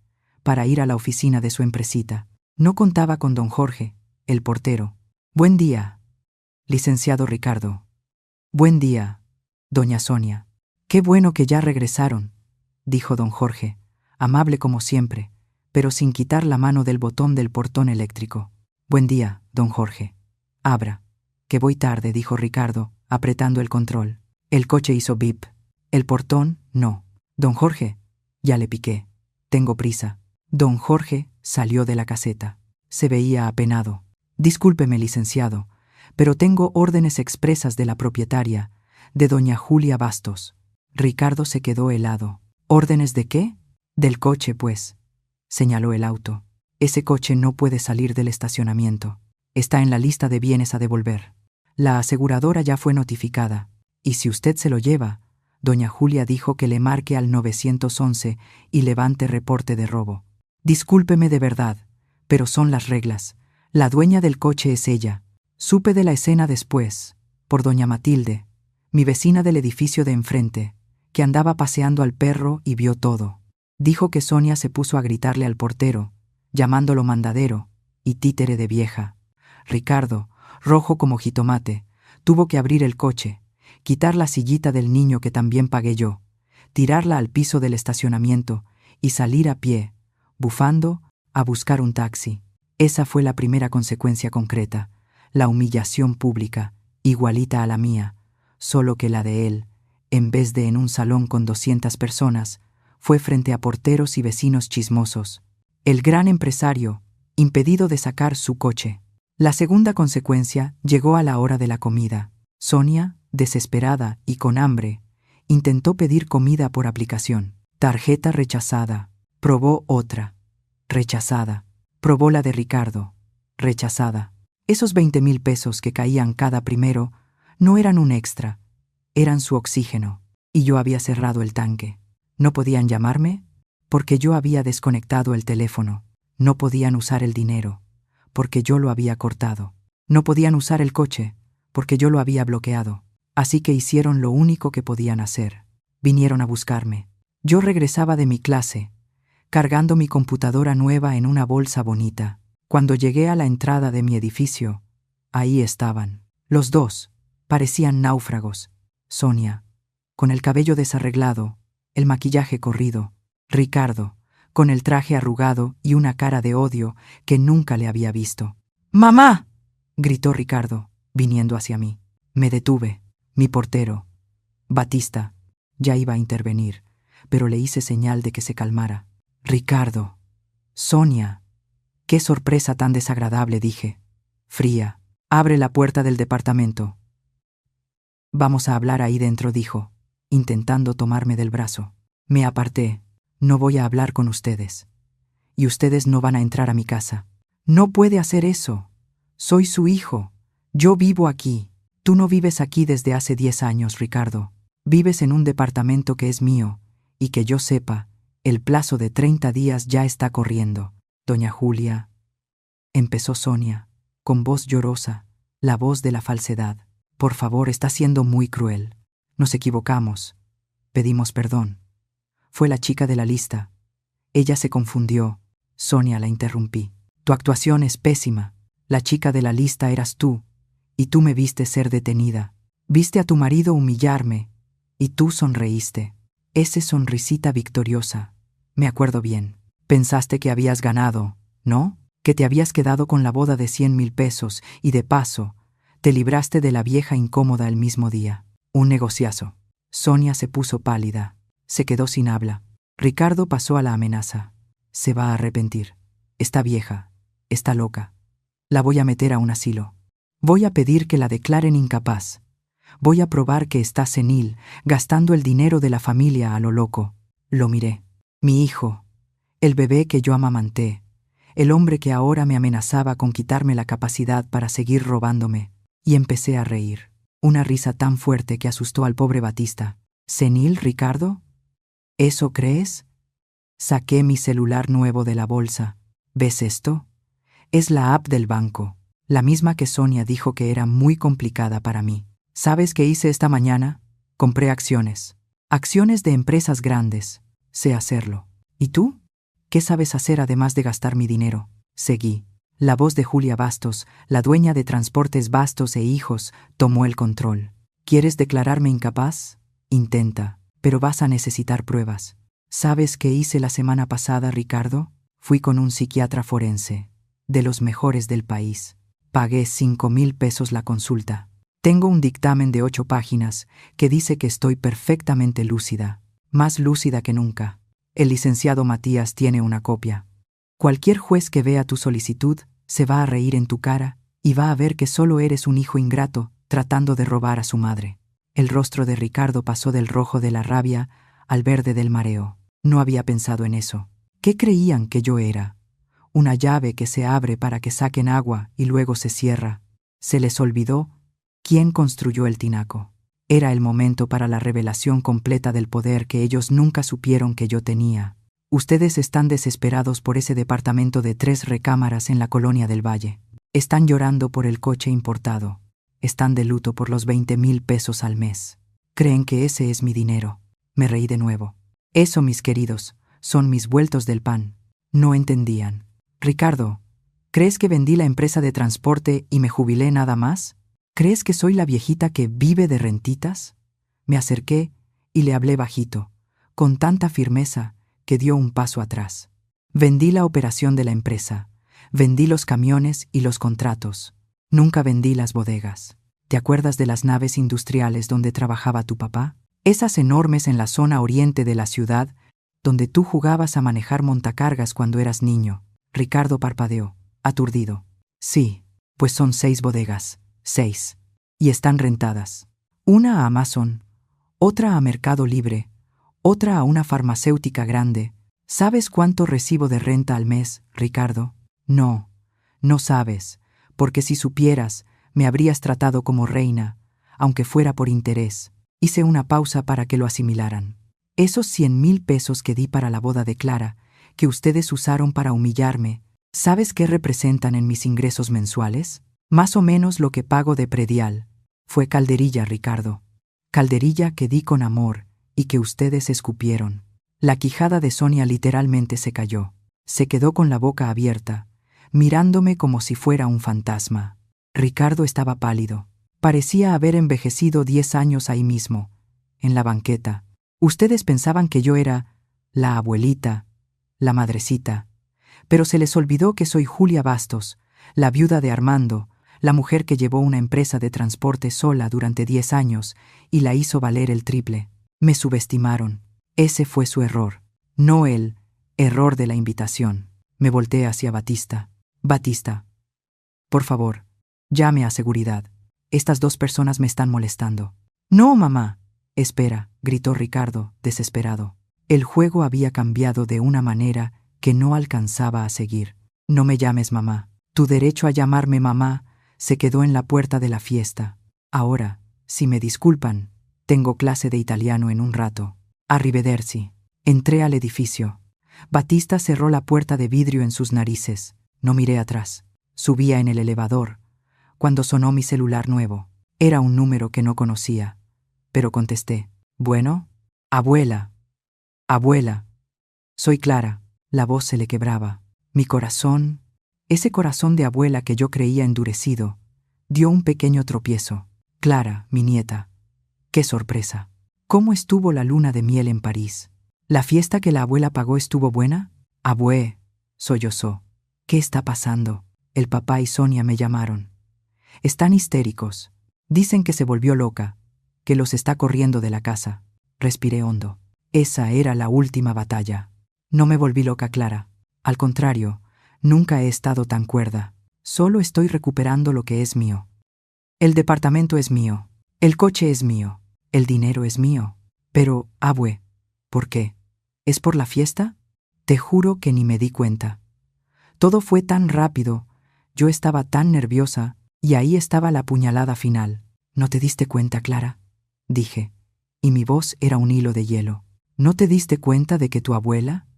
para ir a la oficina de su empresita. No contaba con don Jorge, el portero. Buen día, licenciado Ricardo. Buen día, doña Sonia. Qué bueno que ya regresaron, dijo don Jorge, amable como siempre, pero sin quitar la mano del botón del portón eléctrico. Buen día, don Jorge. Abra, que voy tarde, dijo Ricardo, apretando el control. El coche hizo bip. El portón, no. Don Jorge, ya le piqué. Tengo prisa. Don Jorge salió de la caseta. Se veía apenado. Discúlpeme, licenciado, pero tengo órdenes expresas de la propietaria, de doña Julia Bastos. Ricardo se quedó helado. ¿Órdenes de qué? Del coche, pues, señaló el auto. Ese coche no puede salir del estacionamiento. Está en la lista de bienes a devolver. La aseguradora ya fue notificada, y si usted se lo lleva, doña Julia dijo que le marque al 911 y levante reporte de robo. Discúlpeme de verdad, pero son las reglas. La dueña del coche es ella. Supe de la escena después, por doña Matilde, mi vecina del edificio de enfrente, que andaba paseando al perro y vio todo. Dijo que Sonia se puso a gritarle al portero, llamándolo mandadero y títere de vieja. Ricardo, rojo como jitomate, tuvo que abrir el coche, quitar la sillita del niño que también pagué yo, tirarla al piso del estacionamiento y salir a pie, bufando, a buscar un taxi. Esa fue la primera consecuencia concreta, la humillación pública, igualita a la mía, solo que la de él, en vez de en un salón con 200 personas, fue frente a porteros y vecinos chismosos. El gran empresario, impedido de sacar su coche. La segunda consecuencia llegó a la hora de la comida. Sonia, desesperada y con hambre, intentó pedir comida por aplicación. Tarjeta rechazada. Probó otra. Rechazada. Probó la de Ricardo. Rechazada. Esos 20,000 pesos que caían cada primero no eran un extra, eran su oxígeno, y yo había cerrado el tanque. ¿No podían llamarme? Porque yo había desconectado el teléfono. No podían usar el dinero, porque yo lo había cortado. No podían usar el coche, porque yo lo había bloqueado. Así que hicieron lo único que podían hacer. Vinieron a buscarme. Yo regresaba de mi clase, cargando mi computadora nueva en una bolsa bonita. Cuando llegué a la entrada de mi edificio, ahí estaban. Los dos parecían náufragos. Sonia, con el cabello desarreglado, el maquillaje corrido. Ricardo, con el traje arrugado y una cara de odio que nunca le había visto. ¡Mamá!, gritó Ricardo, viniendo hacia mí. Me detuve. Mi portero, Batista, ya iba a intervenir, pero le hice señal de que se calmara. Ricardo. Sonia. Qué sorpresa tan desagradable, dije. Fría. Abre la puerta del departamento. Vamos a hablar ahí dentro, dijo, intentando tomarme del brazo. Me aparté. No voy a hablar con ustedes. Y ustedes no van a entrar a mi casa. No puede hacer eso. Soy su hijo. Yo vivo aquí. Tú no vives aquí desde hace 10 años, Ricardo. Vives en un departamento que es mío, y que yo sepa, el plazo de 30 días ya está corriendo. Doña Julia, empezó Sonia, con voz llorosa, la voz de la falsedad. Por favor, está siendo muy cruel. Nos equivocamos. Pedimos perdón. Fue la chica de la lista. Ella se confundió. Sonia, la interrumpí. Tu actuación es pésima. La chica de la lista eras tú, y tú me viste ser detenida. Viste a tu marido humillarme, y tú sonreíste. Esa sonrisita victoriosa. Me acuerdo bien. Pensaste que habías ganado, ¿no? Que te habías quedado con la boda de 100,000 pesos y de paso, te libraste de la vieja incómoda el mismo día. Un negociazo. Sonia se puso pálida. Se quedó sin habla. Ricardo pasó a la amenaza. Se va a arrepentir. Está vieja. Está loca. La voy a meter a un asilo. Voy a pedir que la declaren incapaz. Voy a probar que está senil, gastando el dinero de la familia a lo loco. Lo miré. Mi hijo, el bebé que yo amamanté, el hombre que ahora me amenazaba con quitarme la capacidad para seguir robándome. Y empecé a reír. Una risa tan fuerte que asustó al pobre Batista. ¿Senil, Ricardo? ¿Eso crees? Saqué mi celular nuevo de la bolsa. ¿Ves esto? Es la app del banco, la misma que Sonia dijo que era muy complicada para mí. ¿Sabes qué hice esta mañana? Compré acciones. Acciones de empresas grandes. Sé hacerlo. ¿Y tú? ¿Qué sabes hacer además de gastar mi dinero? Seguí. La voz de Julia Bastos, la dueña de Transportes Bastos e Hijos, tomó el control. ¿Quieres declararme incapaz? Intenta, pero vas a necesitar pruebas. ¿Sabes qué hice la semana pasada, Ricardo? Fui con un psiquiatra forense, de los mejores del país. Pagué 5,000 pesos la consulta. Tengo un dictamen de 8 páginas que dice que estoy perfectamente lúcida, más lúcida que nunca. El licenciado Matías tiene una copia. Cualquier juez que vea tu solicitud se va a reír en tu cara y va a ver que solo eres un hijo ingrato tratando de robar a su madre. El rostro de Ricardo pasó del rojo de la rabia al verde del mareo. No había pensado en eso. ¿Qué creían que yo era? Una llave que se abre para que saquen agua y luego se cierra. Se les olvidó quién construyó el tinaco. Era el momento para la revelación completa del poder que ellos nunca supieron que yo tenía. Ustedes están desesperados por ese departamento de 3 recámaras en la colonia del Valle. Están llorando por el coche importado. Están de luto por los 20,000 pesos al mes. Creen que ese es mi dinero. Me reí de nuevo. Eso, mis queridos, son mis vueltos del pan. No entendían. Ricardo, ¿crees que vendí la empresa de transporte y me jubilé nada más? ¿Crees que soy la viejita que vive de rentitas? Me acerqué y le hablé bajito, con tanta firmeza que dio un paso atrás. Vendí la operación de la empresa, vendí los camiones y los contratos. Nunca vendí las bodegas. ¿Te acuerdas de las naves industriales donde trabajaba tu papá? Esas enormes en la zona oriente de la ciudad, donde tú jugabas a manejar montacargas cuando eras niño. Ricardo parpadeó, aturdido. Sí, pues son 6 bodegas. 6. Y están rentadas. Una a Amazon, otra a Mercado Libre, otra a una farmacéutica grande. ¿Sabes cuánto recibo de renta al mes, Ricardo? No, no sabes, porque si supieras, me habrías tratado como reina, aunque fuera por interés. Hice una pausa para que lo asimilaran. Esos 100,000 pesos que di para la boda de Clara, que ustedes usaron para humillarme, ¿sabes qué representan en mis ingresos mensuales? Más o menos lo que pago de predial. Fue calderilla, Ricardo. Calderilla que di con amor y que ustedes escupieron. La quijada de Sonia literalmente se cayó. Se quedó con la boca abierta, mirándome como si fuera un fantasma. Ricardo estaba pálido. Parecía haber envejecido 10 años ahí mismo, en la banqueta. Ustedes pensaban que yo era la abuelita, la madrecita, pero se les olvidó que soy Julia Bastos, la viuda de Armando, la mujer que llevó una empresa de transporte sola durante 10 años y la hizo valer el triple. Me subestimaron. Ese fue su error, no el error de la invitación. Me volteé hacia Batista. Batista, por favor, llame a seguridad. Estas 2 personas me están molestando. No, mamá. Espera, gritó Ricardo, desesperado. El juego había cambiado de una manera que no alcanzaba a seguir. No me llames mamá. Tu derecho a llamarme mamá se quedó en la puerta de la fiesta. Ahora, si me disculpan, tengo clase de italiano en un rato. Arrivederci. Entré al edificio. Batista cerró la puerta de vidrio en sus narices. No miré atrás. Subía en el elevador, cuando sonó mi celular nuevo. Era un número que no conocía, pero contesté. ¿Bueno? Abuela. Abuela. Soy Clara, La voz se le quebraba. Mi corazón, ese corazón de abuela que yo creía endurecido, dio un pequeño tropiezo. Clara, mi nieta. ¡Qué sorpresa! ¿Cómo estuvo la luna de miel en París? ¿La fiesta que la abuela pagó estuvo buena? Abue, sollozó. ¿Qué está pasando? El papá y Sonia me llamaron. Están histéricos. Dicen que se volvió loca, que los está corriendo de la casa. Respiré hondo. Esa era la última batalla. No me volví loca, Clara. Al contrario, nunca he estado tan cuerda. Solo estoy recuperando lo que es mío. El departamento es mío. El coche es mío. El dinero es mío. Pero, abue, ¿por qué? ¿Es por la fiesta? Te juro que ni me di cuenta. Todo fue tan rápido, yo estaba tan nerviosa, y ahí estaba la puñalada final. ¿No te diste cuenta, Clara? Dije, y mi voz era un hilo de hielo. ¿No te diste cuenta de que tu abuela,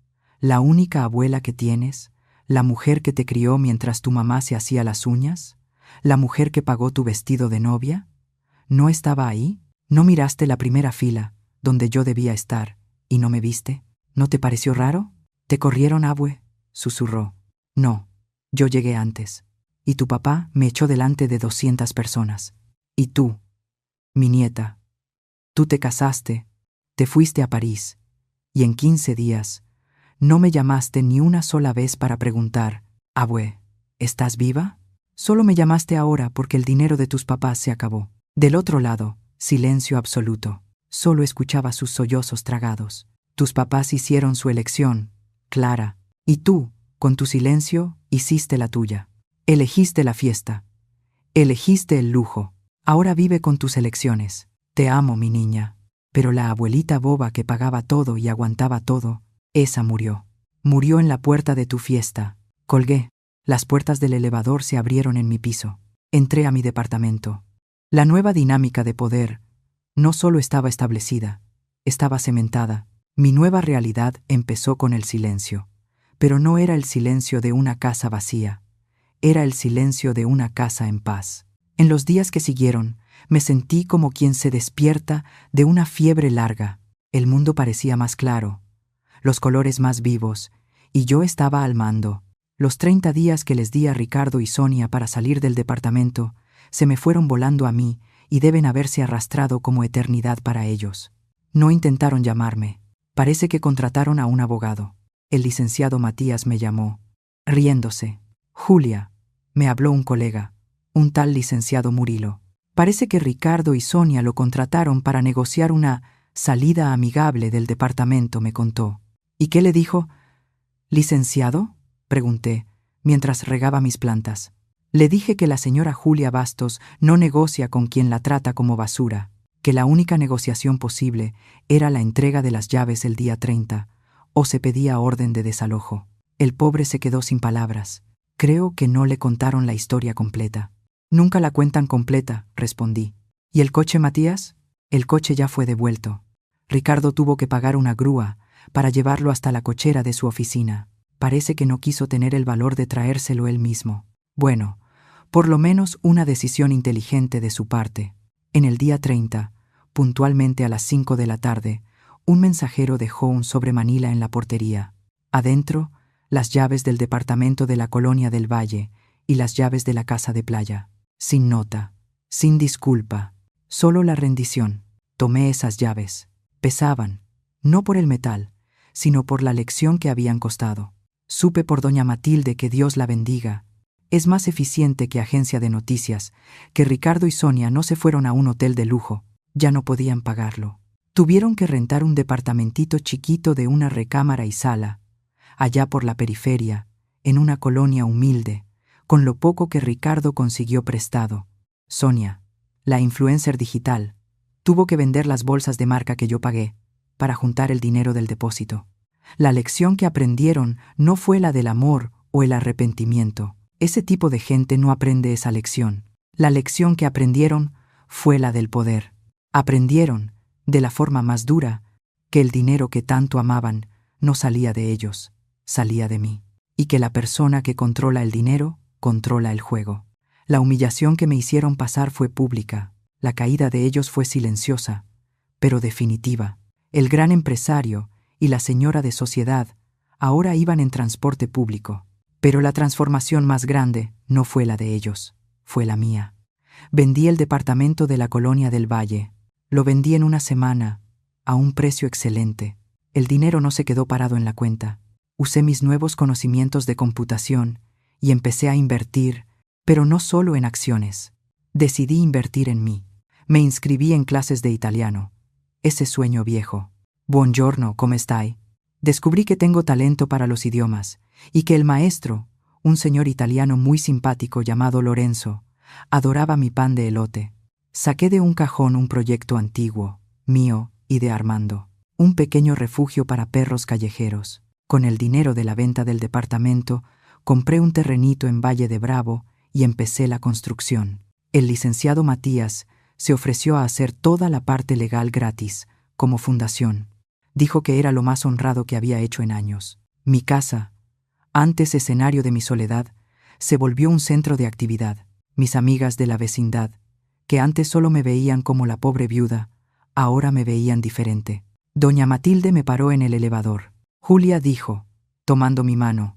la única abuela que tienes, la mujer que te crió mientras tu mamá se hacía las uñas, la mujer que pagó tu vestido de novia, no estaba ahí? ¿No miraste la primera fila, donde yo debía estar, y no me viste? ¿No te pareció raro? ¿Te corrieron, abue?, susurró. No, yo llegué antes. Y tu papá me echó delante de 200 personas. Y tú, mi nieta, tú te casaste, te fuiste a París, y en 15 días no me llamaste ni una sola vez para preguntar, abue, ¿estás viva? Solo me llamaste ahora porque el dinero de tus papás se acabó. Del otro lado, silencio absoluto. Solo escuchaba sus sollozos tragados. Tus papás hicieron su elección, Clara, y tú, con tu silencio, hiciste la tuya. Elegiste la fiesta. Elegiste el lujo. Ahora vive con tus elecciones. Te amo, mi niña. Pero la abuelita boba que pagaba todo y aguantaba todo, esa murió. Murió en la puerta de tu fiesta. Colgué. Las puertas del elevador se abrieron en mi piso. Entré a mi departamento. La nueva dinámica de poder no solo estaba establecida, estaba cementada. Mi nueva realidad empezó con el silencio. Pero no era el silencio de una casa vacía. Era el silencio de una casa en paz. En los días que siguieron, me sentí como quien se despierta de una fiebre larga. El mundo parecía más claro, los colores más vivos, y yo estaba al mando. Los 30 días que les di a Ricardo y Sonia para salir del departamento se me fueron volando a mí y deben haberse arrastrado como eternidad para ellos. No intentaron llamarme. Parece que contrataron a un abogado. El licenciado Matías me llamó, riéndose. Julia, me habló un colega, un tal licenciado Murilo. Parece que Ricardo y Sonia lo contrataron para negociar una salida amigable del departamento, me contó. ¿Y qué le dijo? ¿Licenciado?, pregunté, mientras regaba mis plantas. Le dije que la señora Julia Bastos no negocia con quien la trata como basura, que la única negociación posible era la entrega de las llaves el día 30, o se pedía orden de desalojo. El pobre se quedó sin palabras. Creo que no le contaron la historia completa. Nunca la cuentan completa, respondí. ¿Y el coche, Matías? El coche ya fue devuelto. Ricardo tuvo que pagar una grúa para llevarlo hasta la cochera de su oficina. Parece que no quiso tener el valor de traérselo él mismo. Bueno, por lo menos una decisión inteligente de su parte. En el día 30, puntualmente a las 5 de la tarde, un mensajero dejó un sobre Manila en la portería. Adentro, las llaves del departamento de la Colonia del Valle y las llaves de la casa de playa. Sin nota, sin disculpa, solo la rendición. Tomé esas llaves. Pesaban, no por el metal, sino por la lección que habían costado. Supe por doña Matilde, que Dios la bendiga, es más eficiente que agencia de noticias, que Ricardo y Sonia no se fueron a un hotel de lujo, ya no podían pagarlo. Tuvieron que rentar un departamentito chiquito de una recámara y sala, allá por la periferia, en una colonia humilde, con lo poco que Ricardo consiguió prestado. Sonia, la influencer digital, tuvo que vender las bolsas de marca que yo pagué para juntar el dinero del depósito. La lección que aprendieron no fue la del amor o el arrepentimiento. Ese tipo de gente no aprende esa lección. La lección que aprendieron fue la del poder. Aprendieron, de la forma más dura, que el dinero que tanto amaban no salía de ellos, salía de mí. Y que la persona que controla el dinero, controla el juego. La humillación que me hicieron pasar fue pública. La caída de ellos fue silenciosa, pero definitiva. El gran empresario y la señora de sociedad Ahora iban en transporte público. Pero la transformación más grande no fue la de ellos, fue la mía. Vendí el departamento de la Colonia del Valle. Lo vendí en una semana, a un precio excelente. El dinero no se quedó parado en la cuenta. Usé mis nuevos conocimientos de computación y empecé a invertir, pero no solo en acciones. Decidí invertir en mí. Me inscribí en clases de italiano. Ese sueño viejo. Buongiorno, ¿come stai? Descubrí que tengo talento para los idiomas y que el maestro, un señor italiano muy simpático llamado Lorenzo, adoraba mi pan de elote. Saqué de un cajón un proyecto antiguo, mío y de Armando, un pequeño refugio para perros callejeros. Con el dinero de la venta del departamento, compré un terrenito en Valle de Bravo y empecé la construcción. El licenciado Matías se ofreció a hacer toda la parte legal gratis, como fundación. Dijo que era lo más honrado que había hecho en años. Mi casa, antes escenario de mi soledad, se volvió un centro de actividad. Mis amigas de la vecindad, que antes solo me veían como la pobre viuda, ahora me veían diferente. Doña Matilde me paró en el elevador. Julia dijo, tomando mi mano,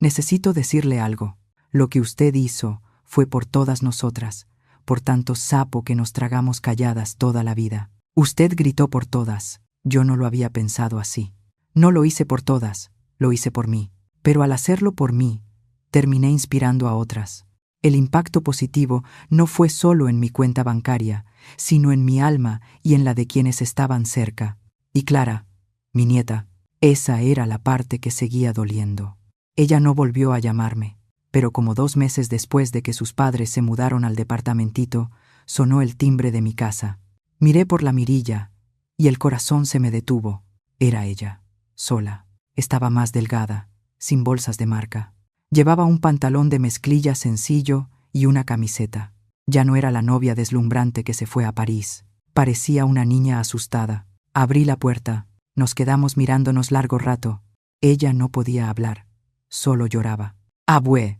necesito decirle algo. Lo que usted hizo fue por todas nosotras, por tanto sapo que nos tragamos calladas toda la vida. Usted gritó por todas. Yo no lo había pensado así. No lo hice por todas, lo hice por mí. Pero al hacerlo por mí, terminé inspirando a otras. El impacto positivo no fue solo en mi cuenta bancaria, sino en mi alma y en la de quienes estaban cerca. Y Clara, mi nieta, esa era la parte que seguía doliendo. Ella no volvió a llamarme, pero como 2 meses después de que sus padres se mudaron al departamentito, sonó el timbre de mi casa. Miré por la mirilla y el corazón se me detuvo. Era ella, sola. Estaba más delgada, sin bolsas de marca. Llevaba un pantalón de mezclilla sencillo y una camiseta. Ya no era la novia deslumbrante que se fue a París. Parecía una niña asustada. Abrí la puerta. Nos quedamos mirándonos largo rato. Ella no podía hablar. Solo lloraba. «Abue»,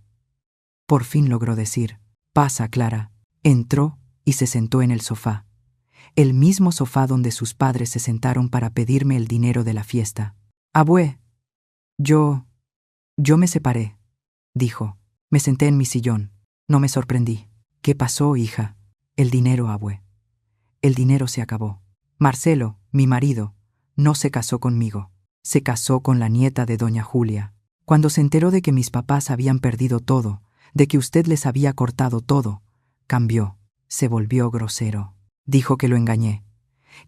por fin logró decir. «Pasa, Clara». Entró y se sentó en el sofá. El mismo sofá donde sus padres se sentaron para pedirme el dinero de la fiesta. «Abue, yo me separé», dijo. Me senté en mi sillón. No me sorprendí. «¿Qué pasó, hija?» «El dinero, abue. El dinero se acabó. Marcelo, mi marido, no se casó conmigo. Se casó con la nieta de doña Julia. Cuando se enteró de que mis papás habían perdido todo, de que usted les había cortado todo, cambió, se volvió grosero. Dijo que lo engañé,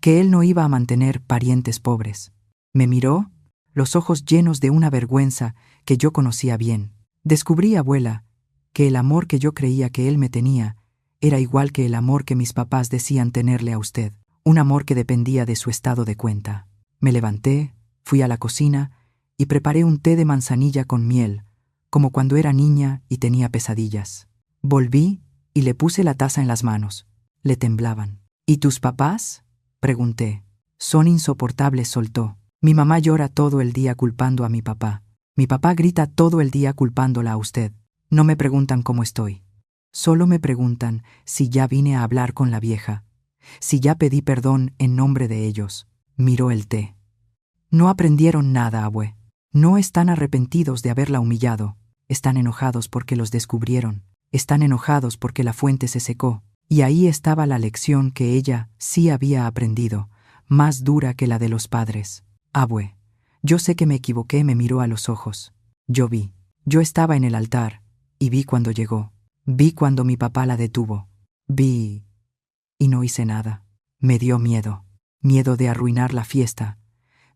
que él no iba a mantener parientes pobres. Me miró, los ojos llenos de una vergüenza que yo conocía bien. Descubrí, abuela, que el amor que yo creía que él me tenía era igual que el amor que mis papás decían tenerle a usted, un amor que dependía de su estado de cuenta. Me levanté, fui a la cocina y preparé un té de manzanilla con miel, como cuando era niña y tenía pesadillas. Volví y le puse la taza en las manos. Le temblaban. «¿Y tus papás?», pregunté. «Son insoportables», soltó. «Mi mamá llora todo el día culpando a mi papá. Mi papá grita todo el día culpándola a usted. No me preguntan cómo estoy. Solo me preguntan si ya vine a hablar con la vieja, si ya pedí perdón en nombre de ellos». Miró el té. «No aprendieron nada, abue. No están arrepentidos de haberla humillado. Están enojados porque los descubrieron. Están enojados porque la fuente se secó. Y ahí estaba la lección que ella sí había aprendido, más dura que la de los padres. Abue, yo sé que me equivoqué», me miró a los ojos. Yo vi. Yo estaba en el altar y vi cuando llegó. Vi cuando mi papá la detuvo. Vi y no hice nada. Me dio miedo. Miedo de arruinar la fiesta.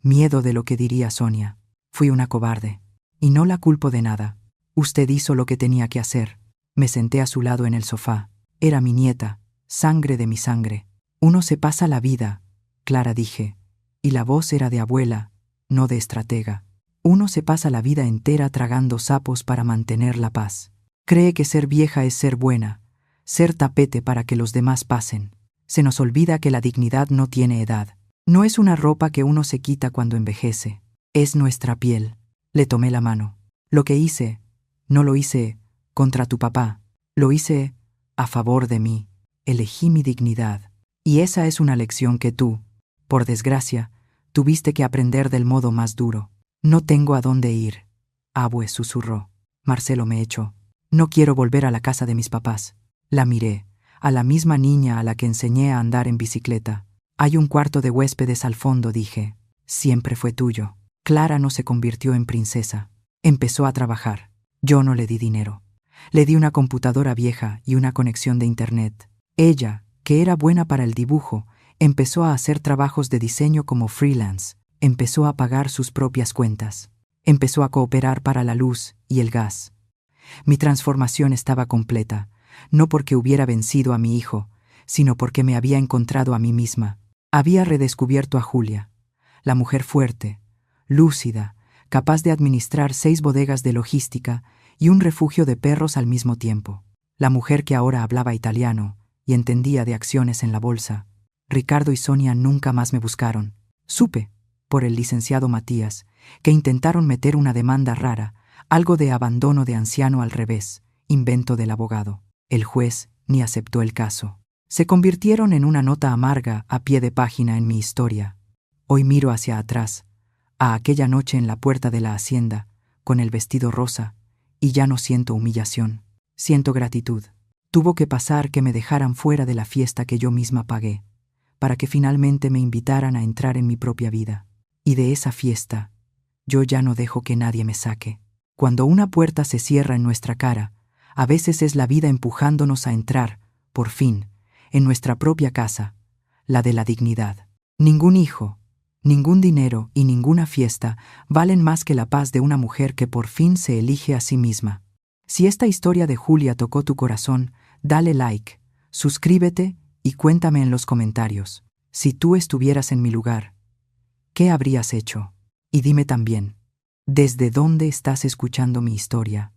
Miedo de lo que diría Sonia. Fui una cobarde. Y no la culpo de nada. Usted hizo lo que tenía que hacer. Me senté a su lado en el sofá. Era mi nieta, sangre de mi sangre. «Uno se pasa la vida», Clara, dije, y la voz era de abuela, no de estratega. «Uno se pasa la vida entera tragando sapos para mantener la paz. Cree que ser vieja es ser buena, ser tapete para que los demás pasen. Se nos olvida que la dignidad no tiene edad. No es una ropa que uno se quita cuando envejece. Es nuestra piel». Le tomé la mano. «Lo que hice, no lo hice contra tu papá. Lo hice a favor de mí. Elegí mi dignidad. Y esa es una lección que tú, por desgracia, tuviste que aprender del modo más duro. No tengo a dónde ir. Abue susurró. Marcelo me echó. No quiero volver a la casa de mis papás. La miré, a la misma niña a la que enseñé a andar en bicicleta. Hay un cuarto de huéspedes al fondo, dije. Siempre fue tuyo. Clara no se convirtió en princesa. Empezó a trabajar. Yo no le di dinero. Le di una computadora vieja y una conexión de internet. Ella, que era buena para el dibujo, empezó a hacer trabajos de diseño como freelance. Empezó a pagar sus propias cuentas. Empezó a cooperar para la luz y el gas. Mi transformación estaba completa, no porque hubiera vencido a mi hijo, sino porque me había encontrado a mí misma. Había redescubierto a Julia, la mujer fuerte, lúcida, capaz de administrar 6 bodegas de logística y un refugio de perros al mismo tiempo. La mujer que ahora hablaba italiano y entendía de acciones en la bolsa. Ricardo y Sonia nunca más me buscaron. Supe, por el licenciado Matías, que intentaron meter una demanda rara, algo de abandono de anciano al revés, invento del abogado. El juez ni aceptó el caso. Se convirtieron en una nota amarga a pie de página en mi historia. Hoy miro hacia atrás, a aquella noche en la puerta de la hacienda, con el vestido rosa, y ya no siento humillación. Siento gratitud. Tuvo que pasar que me dejaran fuera de la fiesta que yo misma pagué, para que finalmente me invitaran a entrar en mi propia vida. Y de esa fiesta, yo ya no dejo que nadie me saque. Cuando una puerta se cierra en nuestra cara, a veces es la vida empujándonos a entrar, por fin, en nuestra propia casa, la de la dignidad. Ningún hijo, ningún dinero y ninguna fiesta valen más que la paz de una mujer que por fin se elige a sí misma. Si esta historia de Julia tocó tu corazón, dale like, suscríbete y cuéntame en los comentarios. Si tú estuvieras en mi lugar, ¿qué habrías hecho? Y dime también, ¿desde dónde estás escuchando mi historia?